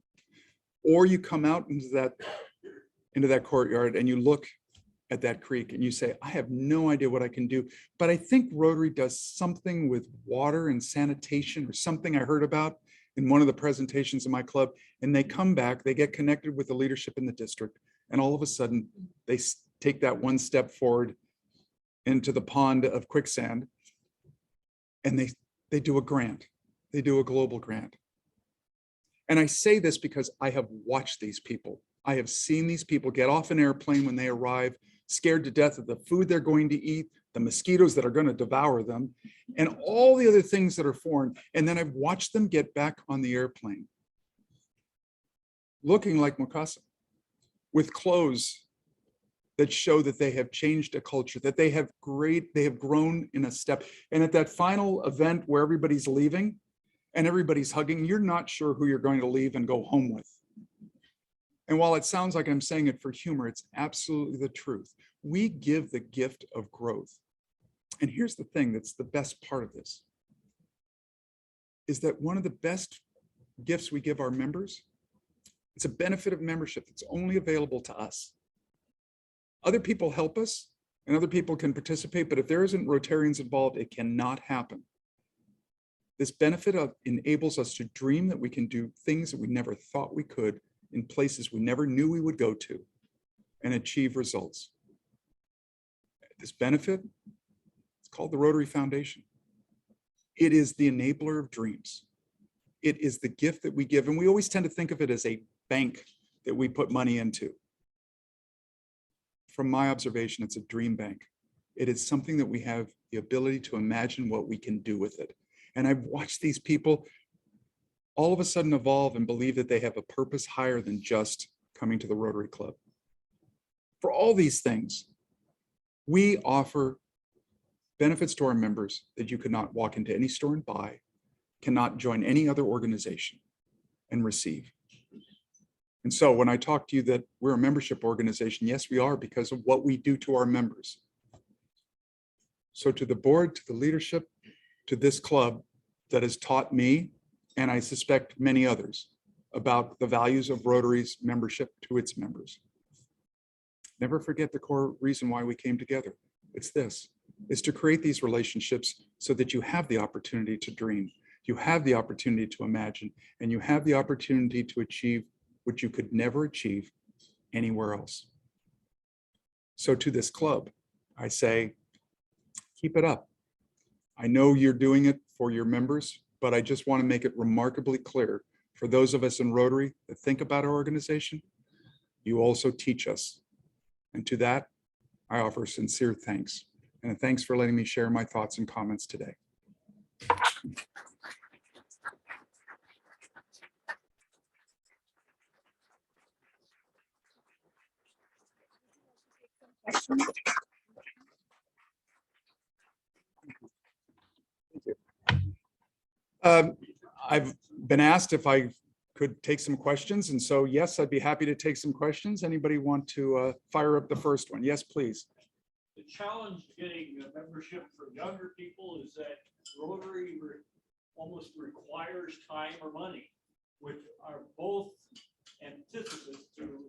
Or you come out into that courtyard and you look at that creek and you say, I have no idea what I can do, but I think Rotary does something with water and sanitation, or something I heard about in one of the presentations in my club. And they come back, they get connected with the leadership in the district, and all of a sudden they take that one step forward into the pond of quicksand, and they do a grant. They do a global grant. And I say this because I have watched these people. I have seen these people get off an airplane when they arrive, scared to death of the food they're going to eat, the mosquitoes that are going to devour them, and all the other things that are foreign. And then I've watched them get back on the airplane, looking like Mukasa, with clothes that show that they have changed a culture, that they have grown in a step. And at that final event where everybody's leaving and everybody's hugging, you're not sure who you're going to leave and go home with. And while it sounds like I'm saying it for humor, it's absolutely the truth. We give the gift of growth. And here's the thing that's the best part of this, is that one of the best gifts we give our members, it's a benefit of membership that's only available to us. Other people help us and other people can participate, but if there isn't Rotarians involved, it cannot happen. This benefit enables us to dream that we can do things that we never thought we could in places we never knew we would go to, and achieve results. This benefit, it's called the Rotary Foundation. It is the enabler of dreams. It is the gift that we give, and we always tend to think of it as a bank that we put money into. From my observation, it's a dream bank. It is something that we have the ability to imagine what we can do with it. And I've watched these people all of a sudden evolve and believe that they have a purpose higher than just coming to the Rotary Club. For all these things, we offer benefits to our members that you could not walk into any store and buy, cannot join any other organization and receive. And so when I talk to you that we're a membership organization, yes, we are, because of what we do to our members. So to the board, to the leadership, to this club that has taught me, and I suspect many others, about the values of Rotary's membership to its members. Never forget the core reason why we came together. It's this, is to create these relationships so that you have the opportunity to dream, you have the opportunity to imagine, and you have the opportunity to achieve what you could never achieve anywhere else. So to this club, I say, keep it up. I know you're doing it for your members, but I just want to make it remarkably clear for those of us in Rotary that think about our organization, you also teach us. And to that, I offer sincere thanks. And thanks for letting me share my thoughts and comments today. I've been asked if I could take some questions, and so yes, I'd be happy to take some questions. Anybody want to fire up the first one? Yes, please. The challenge getting a membership for younger people is that Rotary almost requires time or money. which are both antithesis to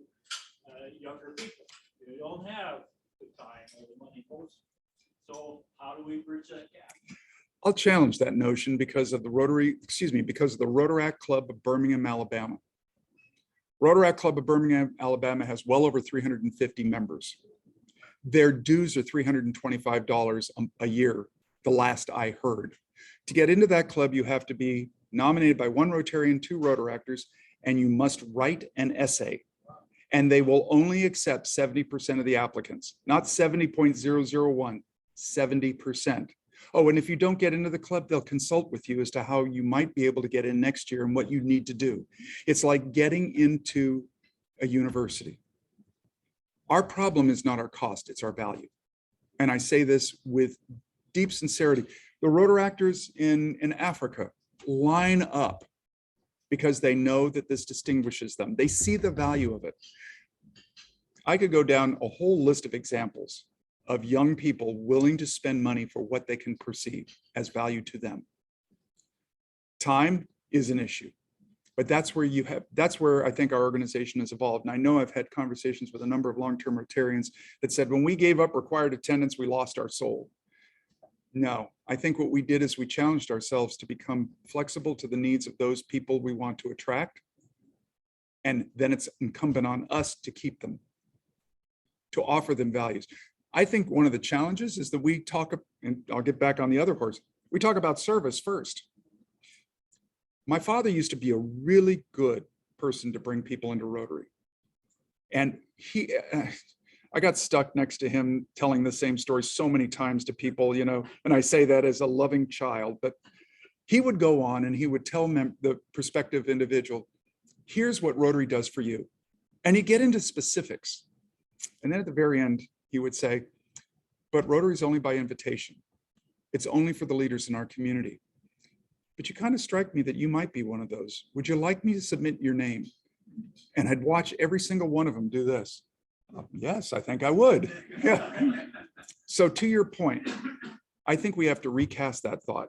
younger people. They don't have the time or the money most. So how do we bridge that gap? I'll challenge that notion because of the Rotaract Club of Birmingham, Alabama. Rotaract Club of Birmingham, Alabama has well over 350 members. Their dues are $325 a year, the last I heard. To get into that club, you have to be nominated by one Rotarian, 2 Rotaractors, and you must write an essay. And they will only accept 70% of the applicants, not 70.001, 70%. Oh, and if you don't get into the club, they'll consult with you as to how you might be able to get in next year and what you need to do. It's like getting into a university. Our problem is not our cost, it's our value. And I say this with deep sincerity. The Rotaractors in Africa line up because they know that this distinguishes them. They see the value of it. I could go down a whole list of examples of young people willing to spend money for what they can perceive as value to them. Time is an issue, but that's where I think our organization has evolved. And I know I've had conversations with a number of long-term Rotarians that said, when we gave up required attendance, we lost our soul. No, I think what we did is we challenged ourselves to become flexible to the needs of those people we want to attract. And then it's incumbent on us to keep them, to offer them values. I think one of the challenges is that we talk, and I'll get back on the other horse, we talk about service first. My father used to be a really good person to bring people into Rotary. And I got stuck next to him telling the same story so many times to people, you know, and I say that as a loving child, but he would go on and he would tell the prospective individual, here's what Rotary does for you. And he'd get into specifics. And then at the very end, he would say, but Rotary is only by invitation. It's only for the leaders in our community. But you kind of strike me that you might be one of those. Would you like me to submit your name? And I'd watch every single one of them do this. Yes, I think I would. Yeah. So to your point, I think we have to recast that thought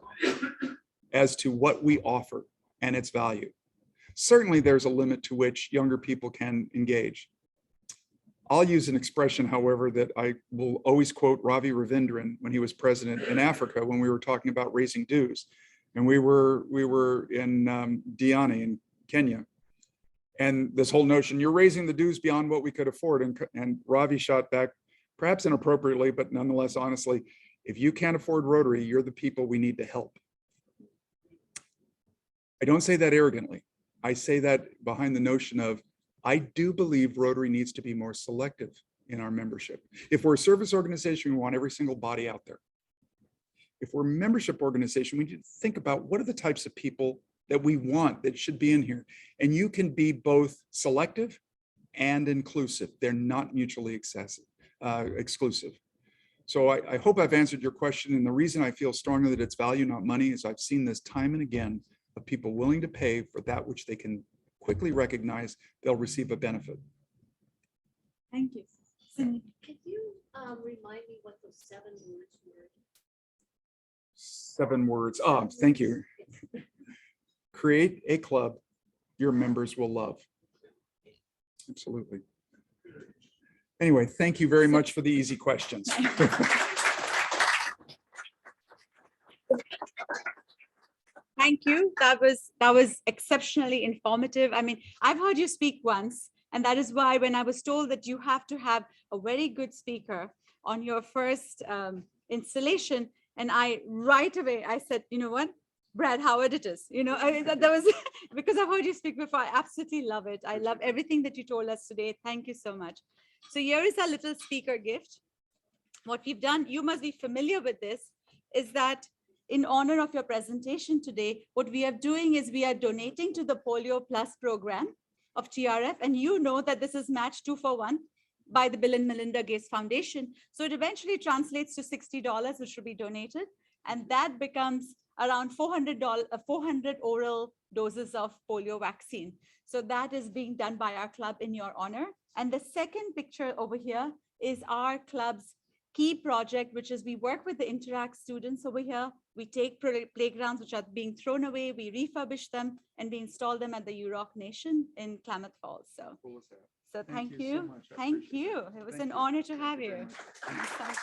as to what we offer and its value. Certainly there's a limit to which younger people can engage. I'll use an expression, however, that I will always quote Ravi Ravindran when he was president in Africa, when we were talking about raising dues. And we were in Diani in Kenya. And this whole notion, you're raising the dues beyond what we could afford. And Ravi shot back, perhaps inappropriately, but nonetheless, honestly, if you can't afford Rotary, you're the people we need to help. I don't say that arrogantly. I say that behind the notion of, I do believe Rotary needs to be more selective in our membership. If we're a service organization, we want every single body out there. If we're a membership organization, we need to think about what are the types of people that we want that should be in here. And you can be both selective and inclusive. They're not mutually exclusive. So I hope I've answered your question. And the reason I feel strongly that it's value, not money, is I've seen this time and again of people willing to pay for that which they can quickly recognize they'll receive a benefit. Thank you. Can you remind me what those 7 words were? 7 words. Oh, thank you. Create a club your members will love. Absolutely. Anyway, thank you very much for the easy questions. Thank you. That was exceptionally informative. I mean, I've heard you speak once, and that is why when I was told that you have to have a very good speaker on your first installation, and right away I said, you know what, Brad Howard it is. You know, that was because I've heard you speak before. I absolutely love it. I love everything that you told us today. Thank you so much. So here is our little speaker gift. What we've done, you must be familiar with this, is that in honor of your presentation today, what we are doing is we are donating to the Polio Plus program of TRF. And you know that this is matched 2-for-1 by the Bill and Melinda Gates Foundation. So it eventually translates to $60, which will be donated. And that becomes around 400 oral doses of polio vaccine. So that is being done by our club in your honor. And the second picture over here is our club's key project, which is we work with the Interact students over here. We take playgrounds which are being thrown away, we refurbish them, and we install them at the URock Nation in Klamath Falls. So thank so you. much. I Thank appreciate you. that. It was Thank an you. honor to have Thank you very you. much.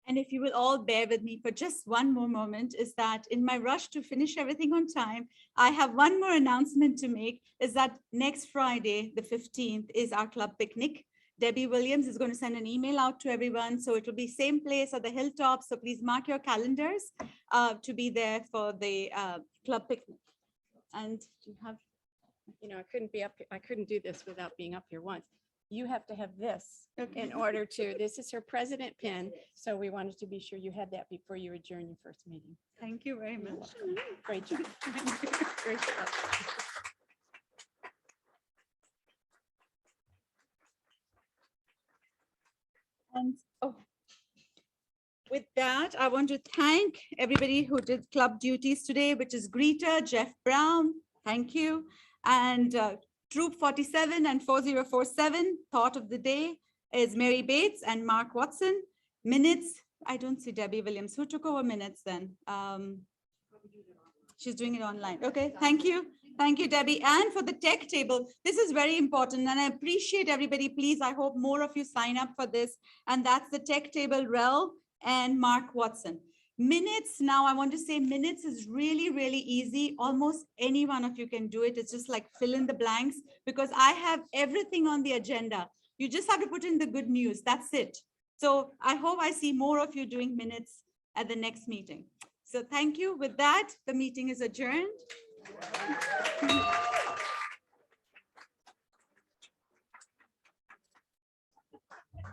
And if you will all bear with me for just one more moment, is that in my rush to finish everything on time, I have one more announcement to make, is that next Friday, the 15th, is our club picnic. Debbie Williams is going to send an email out to everyone. So it will be same place at the hilltop. So please mark your calendars to be there for the club picnic. And you have, you know, I couldn't do this without being up here once. You have to have this in order to, this is her president pin. So we wanted to be sure you had that before you adjourn your first meeting. Thank you very much. Great job. Great job. And with that, I want to thank everybody who did club duties today, which is Greeter, Jeff Brown, thank you. And Troop 47 and 4047, thought of the day is Mary Bates and Mark Watson. Minutes, I don't see Debbie Williams. Who took over minutes then? She's doing it online. Okay, thank you. Thank you, Debbie. And for the tech table, this is very important and I appreciate everybody. Please, I hope more of you sign up for this. And that's the tech table, Rel and Mark Watson. Minutes, now I want to say minutes is really, really easy. Almost any one of you can do it. It's just like fill in the blanks because I have everything on the agenda. You just have to put in the good news. That's it. So I hope I see more of you doing minutes at the next meeting. So thank you. With that, the meeting is adjourned.